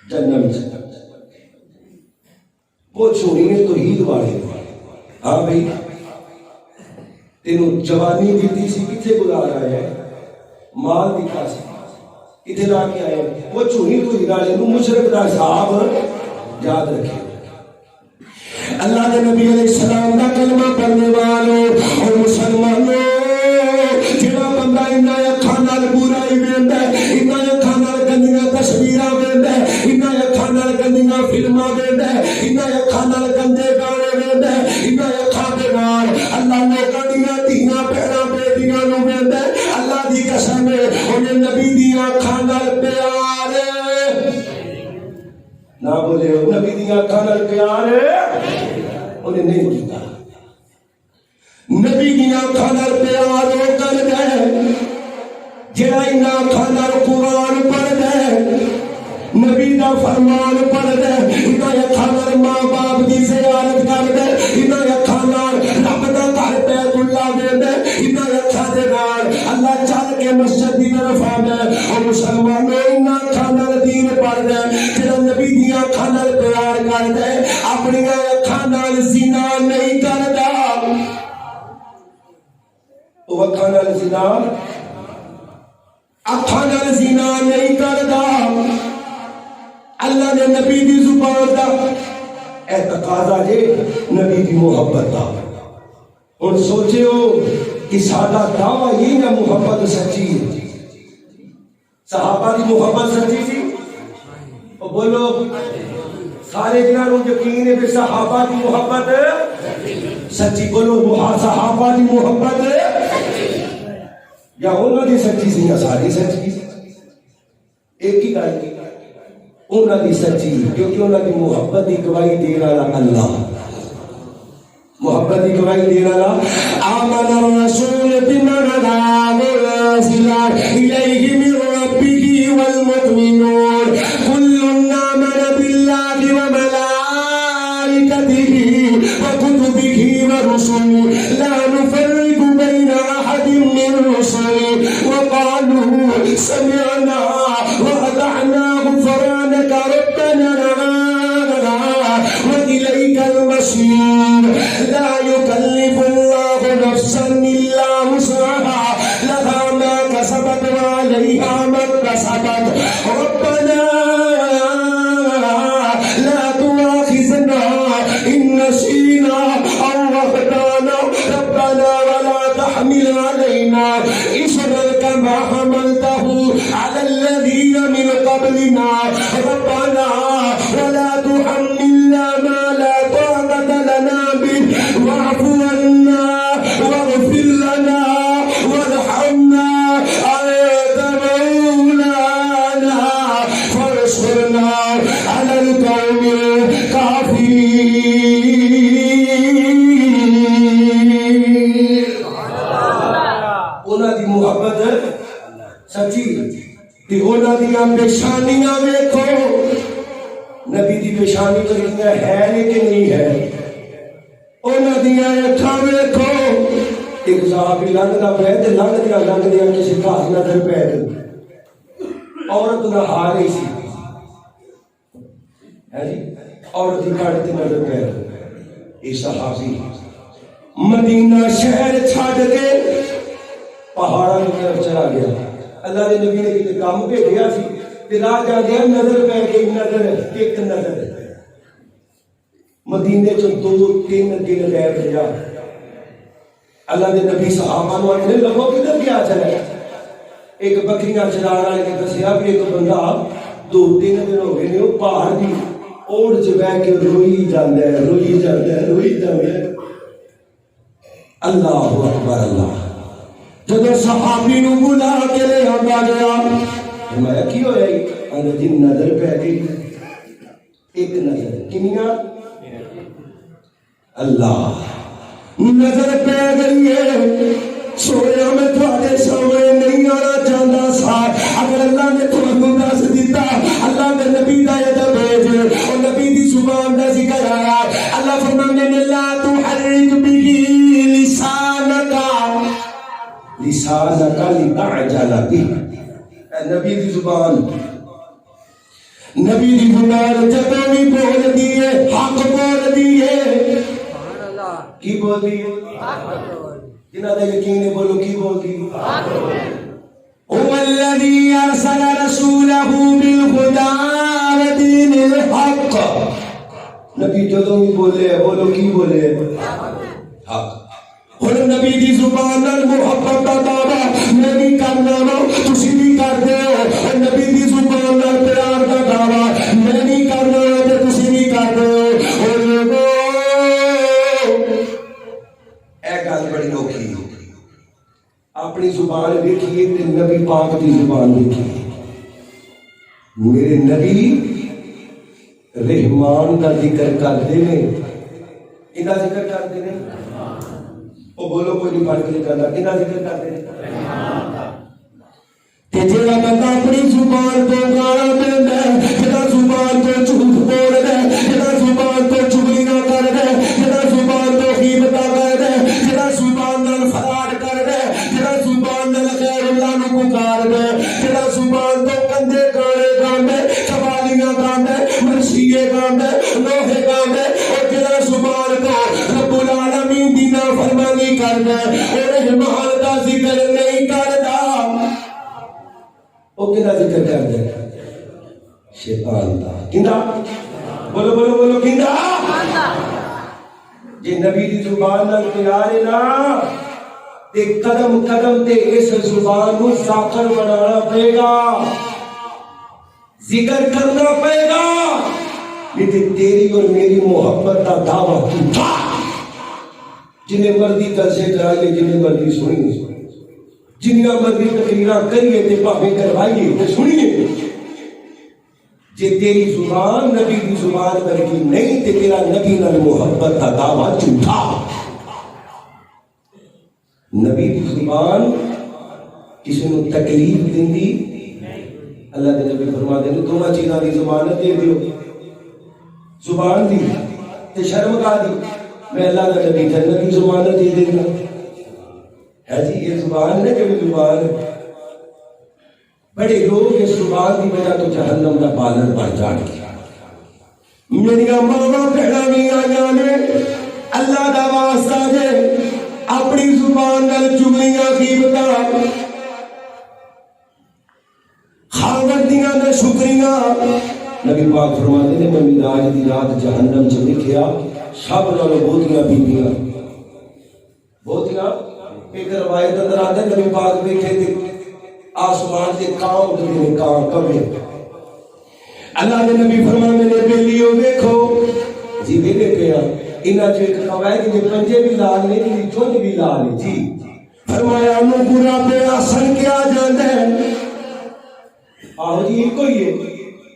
جنت وہ چھوڑی نے توحید والے ہاں بھائی تینوں جوانی دیتی سی کتنے گزار آیا ہے مال دکھا سی کتنے لا کے آئے وہ چھوڑی توحید والے مشرک دا حساب یاد رکھے اللہ کے نبی علیہ السلام کا کلمہ پڑھنے والوں اور مسلمانوں جڑا بندہ انہاں اکھاں نال برائی ویندا ہے انہاں اکھاں نال گندیاں تصویراں ویندا ہے انہاں اکھاں نال گندیاں فلماں ویندا ہے انہاں اکھاں نال گندے گانے ویندا ہے انہاں اکھاں دے نال اللہ لوکاں دیاں دھیاں بہناں بیٹیاں نو ویندا ہے اللہ دی قسم ہے اونے نبی دیاں اکھاں نال پیار نہ بولے نبی دیاں اکھاں نال پیار انہیں نہیں کیتا نبی دیاں اکھاں نال پیار ہو کر گئے جڑا انہاں اکھاں نال قرآن پڑھ دے نبی دا فرمان پڑھ دے انہاں اکھاں نال ماں باپ دی زیارت کر دے انہاں اکھاں نال رب دا گھر بیت اللہ ویندا انہاں اکھاں دے نال اللہ چل کے مسجد دی طرف آندا اور مسلمانوں انہاں اکھاں نال دین پڑھ دے جڑا نبی دیاں اکھاں نال پیار کر دے اپنی اکھاں نال زنا نہیں کردا او اکھاں نال زنا اکھاں نال زنا نہیں کردا اللہ نے نبی دی زبان دا اعتقاد جے نبی دی محبت دا اور سوچو کہ سادہ دعویٰ یہ نہ محبت سچی ہے صحابہ دی محبت سچی تھی اور بولو سارے جنہوں یقین ہے کہ صحابہ دی محبت سچی بولو صحابہ دی محبت یا انہوں دی سچی سی یا ساری سچی ایک ہی گل کی انہوں دی سچی کیونکہ انہوں دی محبت دی گواہی دینا اللہ محبت کی گواہی دینا لا آمن الرسول بما انزل الیہ من ربہ والمؤمنون کل آمن باللہ وملائکتہ وکتبہ ورسلہ لا نفرق بین احد من رسلہ وقالوا سمعنا واطعنا غفرانک ربنا وإلیک المصیر لا يكلف الله نفسا إلا وسعها لها ما كسبت وعليها ما اكتسبت ربنا لا تؤاخذنا إن نسينا أو أخطأنا ربنا ولا تحمل علينا إصرا كما حملته على الذين من قبلنا ربنا ولا تحملنا ما لا طاقة لنا به واعف عنا واغفر لنا وارحمنا أنت مولانا فانصرنا دیاں پیشانیاں ویکھو نبی دی پیشانی کریاں ہے لیکن نہیں ہے انہاں دیاں اکھاں ویکھو ایک صحابی لنگدا پیا تے لنگدیاں کسی گھر نظر پے گئی عورت نہا رہی سی ہے جی عورت دی کٹ تے نظر پے گئی یہ صحابی مدینہ شہر چھڈ کے پہاڑاں کی طرف چلا گیا اللہ کے نبی نے کتنے کام بھیجا سی تے راہ جاندے نظر پے گئی نظر ایک نظر مدینے چ 2-3 دن غائب رہا اللہ کے نبی صحابہ نو آخنے لگو کدھر گیا چلا ایک بکریاں چران والے نے دسیا بھی ایک بندہ 2-3 دن ہو گئے وہ پہاڑ کی اوڑ چ بہ کے روئی جاندا ہے اللہ اکبر اللہ جب صحابی نو بلا کے لے آندا گیا میں کی ہویا انہاں دی نظر پے گئی ایک نظر کنیاں اللہ نظر پہ گئی ہے سویا میں تھوڑے سامنے نہیں آنا چاہتا سا اگر اللہ نے تھوڑا دس دیتا اللہ نے نبی دا یہ بھیج اور نبی دی زبان دا ذکر آیا اللہ فرمانے نے لا تحرک به لسانک لتعجل به نبی دی زبان جب بھی بول دیے حق بول دیے کی بول دی جنہاں دا یقین ہے بولو کی بول دی هو الذي ارسل رسوله بالهدى ودين الحق نبی جدوں بھی بولے بولو کی بولے حق اور نبی دی زبان نال محبت دا دعویٰ میں بھی کرنا وا تسی بھی کردے ہو اور نبی دی زبان نال پیار دا دعویٰ میں بھی کرنا وا تے تسی بھی کردے ہو اور بڑی اوکھی اپنی زبان دیکھیے تے نبی پاک دی زبان دیکھیے میرے نبی رحمان دا ذکر کرتے ہیں کدا ذکر کرتے ہیں او بولو کوئی نہیں فرق نہیں کرتا کدا ذکر کرتے ہیں تے جڑا بندہ اپنی زبان تو گانا دیندا ہے جڑا زبان تو جھوٹ بولدا ہے جڑا زبان تو چغلیاں کردا ہے جڑا زبان تو غیبتاں کردا ہے جڑا زبان نال فراڈ کردا ہے جڑا زبان نال غیر اللہ نو پکاردا ہے جڑا زبان تو گندے گانے گاوندا ہے قوالیاں گاوندا ہے مرثیے گاوندا ہے لوہے گاوندا ہے اور جڑا زبان تو رب العالمین دی نافرمانی کردا ہے اور رحمان دا ذکر نہیں کردا وہ کدا ذکر کردا ہے شیطان دا کیندا بولو بولو بولو کیندا جے نبی دی زبان نال پیار ہے نا تے قدم قدم تے اس زبان نو ذاکر بنانا پڑے گا ذکر کرنا پڑے گا نہیں تے تیری اور میری محبت کا دعویٰ جھوٹا جنہیں مرضی درسے کرائیے جنہیں مرضی سنیے جنیاں مرضی تقریراں کریے تے پاویں کروائیے تے سنیے جے تیری زبان نبی کی زبان ورگی نہیں تے تیرا نبی نال محبت کا دعویٰ جھوٹا نبی کی زبان کسی نو تکلیف دیندی اللہ کے نبی فرما دے دونوں چیزاں دی ضمانت دے دیو زبان دی تے شرم کا دی میں اللہ کا نبی جنت کی ضمانت دے دینا ہے جی یہ زبان ہے کہ زبان بڑے لوگ اس زبان کی وجہ تو جہنم کا پالن بن جان گے میری ماں بہنا بھی آیا نے اللہ دا واسطہ دے اپنی زبان نال چگلیاں غیبتاں خاوندیاں دا شکریہ نبی پاک فرماتے ہیں میں معراج دی رات جہنم چ دیکھیا سب نالوں بہتیاں بیبیاں بہتیاں ایک روایت اندر آتا ہے نبی پاک دیکھے تھے آسمان سے کاں اٹھتے ہیں کاں کبے اللہ نے نبی فرمانے نے بیلیو دیکھو جی ویلے پیا انہاں چ ایک قواعد کے پنجے بھی لال نے دی چونج بھی لال ہے جی فرمایا انو برا پہ آسن کیا جاندا ہے آہو جی کوئی ہے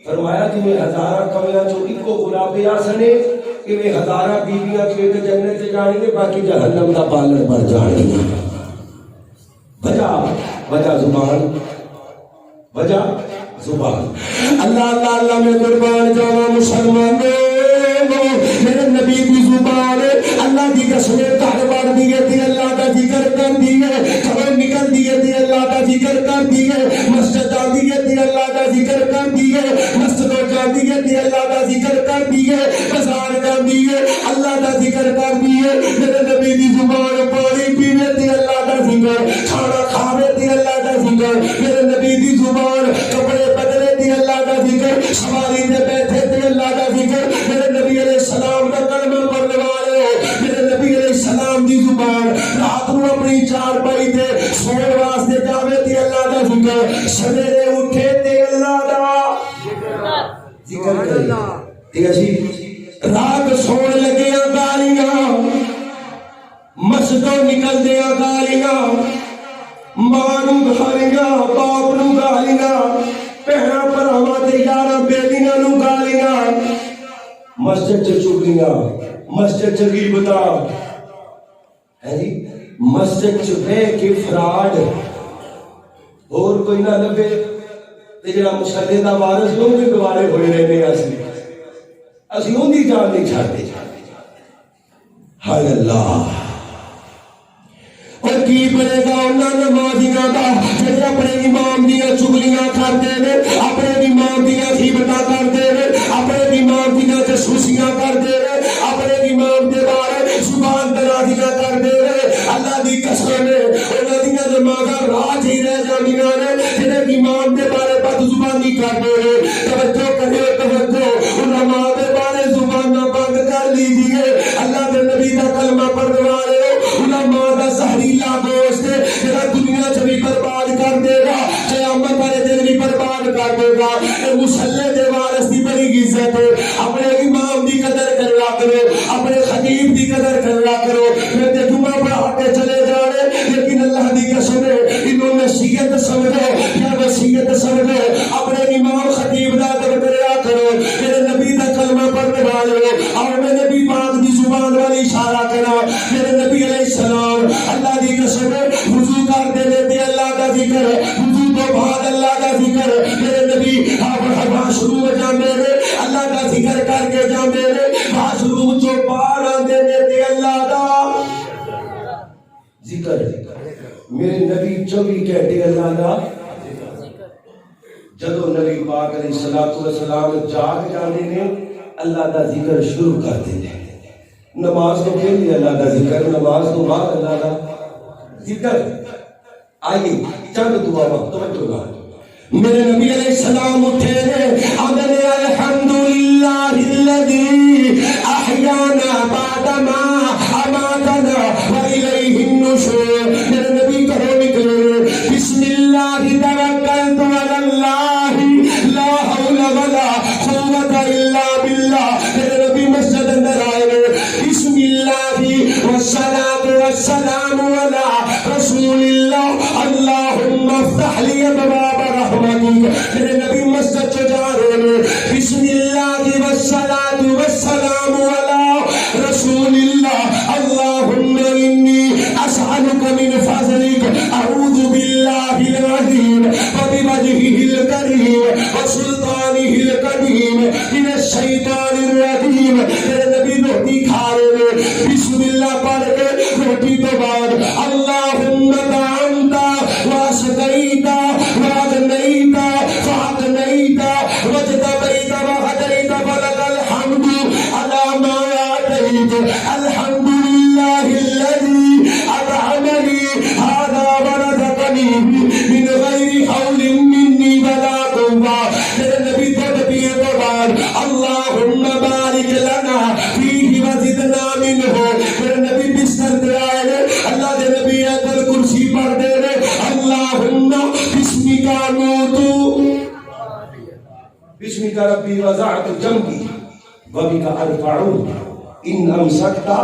فرمایا کہ میں ہزارہ کمیاں چو ایکو گلاب آسن ہے کہ میں ہزارہ بیویاں چو ایک جنت سے جانی گے باقی جہنم دا پالن بن جانی گے وجہ زبان وجہ زبان. اللہ اللہ اللہ میں قربان جاواں مسلمانوں، میرے نبی کی زبان اللہ کی قسم گھر بڑھ دیے تھی اللہ کا ذکر کر دیے، گھروں نکل دیے تھی اللہ کا ذکر کر دیے، مسجد جا دیے تھی اللہ کا ذکر کر دیے، مسجدوں جا دیے تھی اللہ کا ذکر کر دیے، بازار جا دیے اللہ کا ذکر کر دیے. میرے نبی کی زبان پانی پینے تھی اللہ کا ذکر، کھانا کھانے تھی اللہ کا ذکر. میرے نبی کی زبان کپڑے بدلے تھی اللہ کا ذکر، سواری میں بیٹھے تھے اللہ کا ذکر. میرے نبی علیہ السلام کا کلمہ پڑھنے والے ہو، میرے نبی علیہ السلام کی زبان رات کو اپنی چار پائی تھے سونے واسطے جاوے تھی اللہ کا ذکر، سویرے اٹھے تھے اللہ کا ذکر کرے. ٹھیک ہے جی. رات سونے لگے گالیاں، مسجدوں نکل دیا گالیاں، ماں نو گالیاں، باپ نو گالیاں، بہنا بھراواں تے یاراں بیلیاں نو گالیاں، مسجد چ چگلیاں، مسجد چ غیبتاں ہے جی. مسجد چ بیٹھ کے فراڈ اور کوئی نہ لبے تے جڑا مصلی دا وارث لوگ بھی گوارے ہوئے رہنے اسی اون دی جان نہیں چھڈتے. ہائے اللہ. اور کی بنے گا انہاں نمازیاں دا جڑے اپنے امام دیاں چگلیاں کرتے نے، اپنے امام دیاں غیبتاں کرتے نے، اپنے امام دیاں جاسوسیاں کرتے نے، اپنے امام دے بارے زبان درازیاں کرتے نے. اللہ دی قسم ہے انہاں دیاں نمازاں راج ہی رہ جاندیاں نے جڑے امام دے بارے بد زبانی کرتے نے. توجہ کریو توجہ، علماء دے بارے زباناں بند کر لیجیے. اللہ دے نبی دا کلمہ پڑھنے والے علماء دا زہریلا دوست جڑا دنیا چ بھی برباد کر دے گا، قیامت والے دن بھی برباد کر دے گا. اے مصلی دے وارث دی بڑی عزت ہے. اپنے امام دی قدر کریا کرو، اپنے خطیب دی قدر کریا کرو. میں تے جمعہ پڑھا کے چلے جا رہے لیکن اللہ دی قسم ہے انہوں نصیحت سمجھو یا وصیت سمجھو، اپنے امام خطیب دا ادب کریا کرو. میرے نبی دا کلمہ پڑھنے والے اور میں نبی پاک دی زبان والی اشارہ کرا. میرے نبی علیہ السلام اللہ دی قسم ہے وضو کرتے رہتے اللہ کا ذکر، وضو تو بعد اللہ کا ذکر. میرے نبی واش روم جاندے نے اللہ کا ذکر کر کے جاندے نے، واش روم چوں باہر آندے نے تے اللہ دا ذکر. میرے نبی 24 گھنٹے اللہ دا جدو نبی پاک علیہ الصلوۃ والسلام جاگ جاندے نے اللہ دا ذکر شروع کر دیندے. نماز تو پہلے اللہ کا ذکر، نماز تو بعد اللہ کا ذکر. آئیے چند دعا توجہ گا. میرے نبی علیہ السلام اٹھے آدھے الحمدللہ الذی احیانا بعدما اماتنا والیہ النشور. میرے نبی کہو نکلے بسم اللہ توکلت علی اللہ لا حول ولا قوت الا باللہ. میرے نبی مسجد اندر آئے بسم اللہ والصلاة والسلام علی رسول اللہ اللہم افتح لی ابواب رحمتک. میرے نبی مسجد سے جا رہے ہیں بسم اللہ والصلاة والسلام علی رسول اللہ اللہم انی اسألک من فضلک اعوذ باللہ العظیم وبوجہہ الکریم وسلطانہ القدیم من الشیطان الرجیم. میرے نبی روٹی کھا رہے ہیں بسم اللہ پڑھ کے روٹی تو بعد اللہم دعمتا واسقیتا واغنیتا فاقنیتا وجتبیتا وحدیتا فلک الحمد علی ما آتیت. الحمدللہ الذی اطعمنی ھذا ورزقنی من غیر حول منی ولا قوة. میرے نبی تو پیے تو بعد اللہم بارک لنا فیہ وزدنا منہ. میرے نبی بستر دے آئے اللہ دے نبی ایتل کرسی پڑھ دے رہے اللہم بسمک آموتو بسمک ربی وضعت جنبی وبک ارفعو ان امسکتا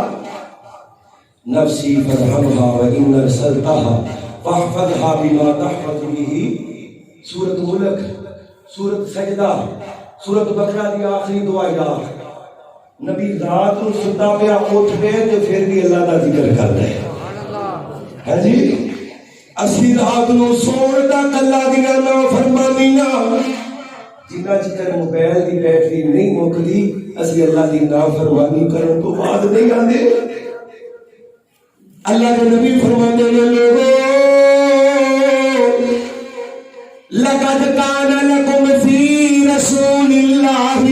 نفسی فرحمها وان ارسلتها فاحفظها بما تحفظ به. سورۃ ملک، سورۃ سجدہ، سورۃ بقرہ دی آخری دعا یاد. نبی رات کو ستا پیا اٹھ گئے تو پھر بھی اللہ کا ذکر کر رہے ہیں جی. اسی رات نو سون تک اللہ دیاں نافرمانیاں جنہ چکر موبائل دی بیٹری نہیں مکدی اسی اللہ دی نافرمانی کرن تو بعد نہیں آندے. اللہ کے نبی فرماتے ہیں لوگوں لقد کان لکم فی رسول اللہ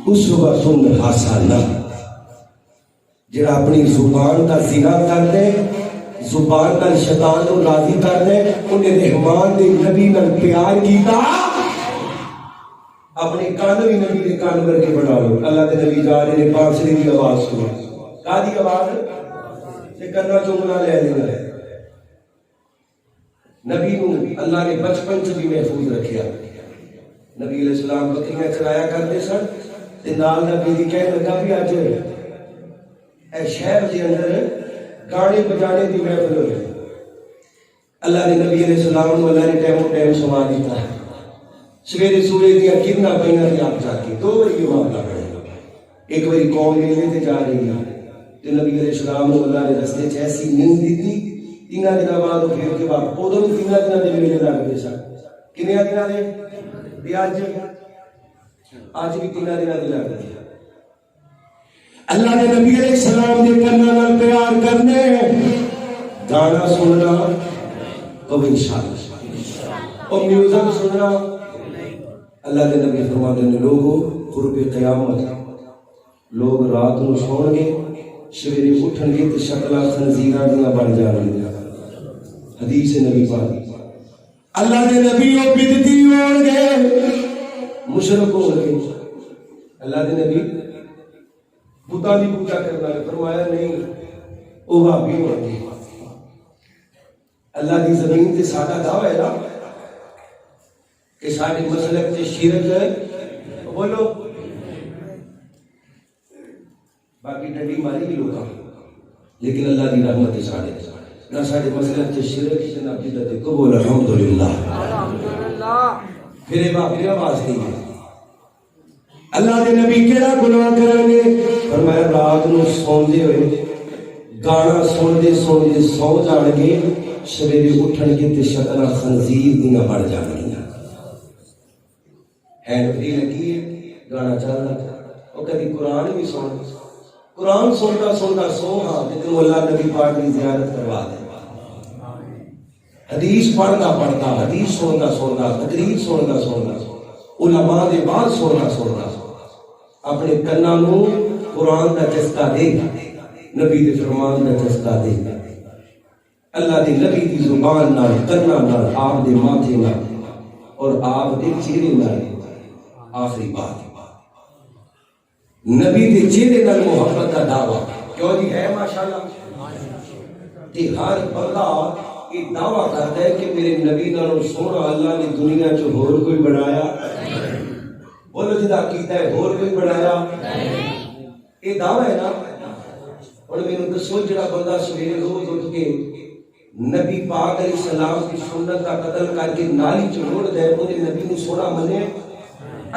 اسوۃ حسنہ. جڑا اپنی زبان کا زنا کر دے زبان کا شیطان کو راضی کر دے انہیں رحمان دے نبی نال پیار کیتا اپنے کان بھی نبی دے کان کر کے بنا لو. اللہ کے نبی جا رہے ہیں پاک شریف کی آواز سنو. کادی آواز تے کرنا چنگنا لے لینا ہے. نبی نو اللہ نے بچپن سے بھی محفوظ رکھیا. نبی علیہ السلام بکریاں چرایا کرتے سن تے نال نبی دی کہنے لگا بھی اج اے شہر دے اندر گانے بجانے دی محفل ہوئی. اللہ نے نبی علیہ السلام کو اللہ نے ٹائم ٹائم سما دیتا ہے. سویرے سورج دیا کرنا پہنا تے آپ جا کے 2 بار یہ معاملہ پڑے گا. ایک بار قوم میلے تے جا رہی ہے تے نبی علیہ السلام کو اللہ نے رستے چ ایسی نیند دیتی 3 دن بعد پھر کے بعد ادو بھی 3 دن دے میلے لگتے سن. کنے دن دے بھی اج بھی 3 دن دے لگتے. اللہ نے نبی علیہ السلام نے کرنا نال پیار کرنے گانا سننا کبھی انشاءاللہ اور میوزک سننا. اللہ کے نبی فرماتے ہیں لوگوں قرب قیامت لوگ رات نو سون گے سویرے اٹھن گے تو شکلاں خنزیراں دیاں بن جان گے. حدیث نبی پاک. اللہ کے نبی او بدعتی ہون گے مشرک ہون گے. اللہ کے نبی بتا دی پوجا کرنا ہے فرمایا نہیں وہ وہابی ہو گئی. اللہ دی زمین تے ساڈا دعویٰ ہے نا کہ سارے مسلک تے شرک ہے بولو باقی ڈنڈی ماری بھی لوگا لیکن اللہ دی رحمت ہے سارے نہ سارے مسلک تے شرک نہ بدعت کو بول الحمدللہ پھر باقی آواز نہیں ہے. اللہ دے نبی کیڑا گناہ کریں گے فرمایا رات نو سوندے ہوئے گانا سوندے سوندے سو جان گے سویرے اٹھن گے تے شکلاں خنزیر دیاں بن جان گیاں. ہینڈ فری لگی ہے گانا چل رہا اور کبھی قرآن بھی سن قرآن سنتا سنتا سو ہاں لیکن اللہ نبی پاک کی زیارت کروا دے. حدیث پڑھتا پڑھتا حدیث سنتا سنتا تقریر سنتا سنتا علماء دے بعد سنتا سنتا اپنے کناں نو قرآن دا چسکا دے نبی دے فرمان دا چسکا دے. اللہ دے نبی دی زبان نال کناں نال آپ دے ماتھے نال اور آپ دے چہرے نال آخری بات نبی دے چہرے نال محبت دا دعویٰ کیوں جی ہے ماشاءاللہ. تے ہر بندہ یہ دعویٰ کرتا ہے کہ میرے نبی نالوں سونا اللہ نے دنیا چ ہور کوئی بنایا بولو جدا کیتا ہے ہور کوئی بنایا یہ دعویٰ ہے نا. اور میں دسو جڑا بندہ سویرے روز اٹھ کے نبی پاک علیہ السلام کی سنت کا قتل کر کے نالی چ روڑ دے انہیں نبی نے سونا منے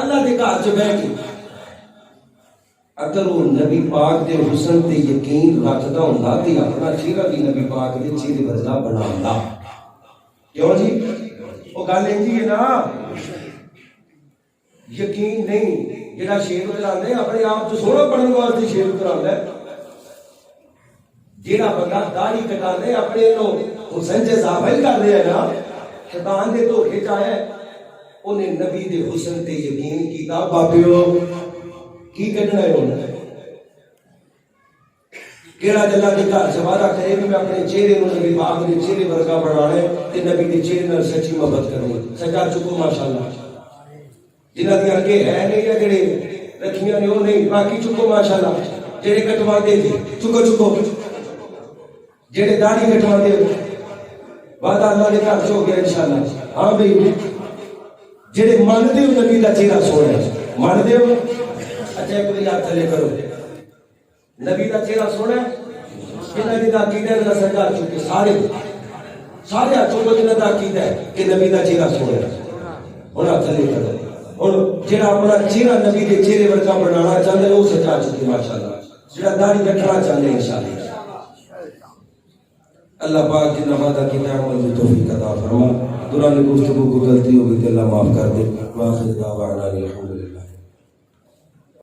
اللہ دے گھر چ بیٹھ کے اگر وہ نبی پاک دے حسن تے یقین رکھدا ہوندا تے اپنا چہرہ بھی نبی پاک دے چہرے ورگا بناوندا. کیوں جی وہ گل انجی ہے نا یقین نہیں جڑا شیر کراوندا ہے اپنے آپ تو سونا بنن واسطے شیر کراوندا ہے. جڑا بندہ داڑھی کٹاندا ہے اپنے نو حسن سے ظاہر کر رہا ہے نا شیطان دے دھوکے چ آیا انہیں نبی دے حسن تے یقین کیتا بابیو کی کڈنا ہے انہوں نے کیڑا جلا کے گھر سے وعدہ کرے کہ میں اپنے چہرے نو نبی پاک دے چہرے ورگا بنانا ہے تے نبی دے چہرے نال سچی محبت کروں سچا چکو ماشاءاللہ جنہ دی اگے ہے نہیں یا جڑے رکھیاں نے وہ نہیں باقی چکو ماشاءاللہ جڑے کٹواندے تھے چکو چکو جڑے داڑھی کٹواندے وعدہ اللہ دے گھر ہو گیا انشاءاللہ. ہاں بھائی جڑے مانتے ہو نبی دا چہرہ سونا مانتے ہو اچھا کوئی یاد چلے کرو نبی دا چہرہ سونا جنہ دی دا عقیدہ ہے سرکار چکے سارے ہاتھوں کو جنہ دا عقیدہ ہے کہ نبی دا چہرہ سونا ہونا چلے کرو اور جڑا اپنا چہرہ نبی دے چہرے ورگا بنانا چاہتے ہیں وہ سچا چکے ماشاءاللہ جڑا داڑھی کٹنا چاہتے ہیں انشاءاللہ اللہ پاک جنہ وعدہ کی عمل کی توفیق عطا فرما. دوران گفتگو کو غلطی ہوگی تو اللہ معاف کر دے. واخر دعوانا الحمدللہ.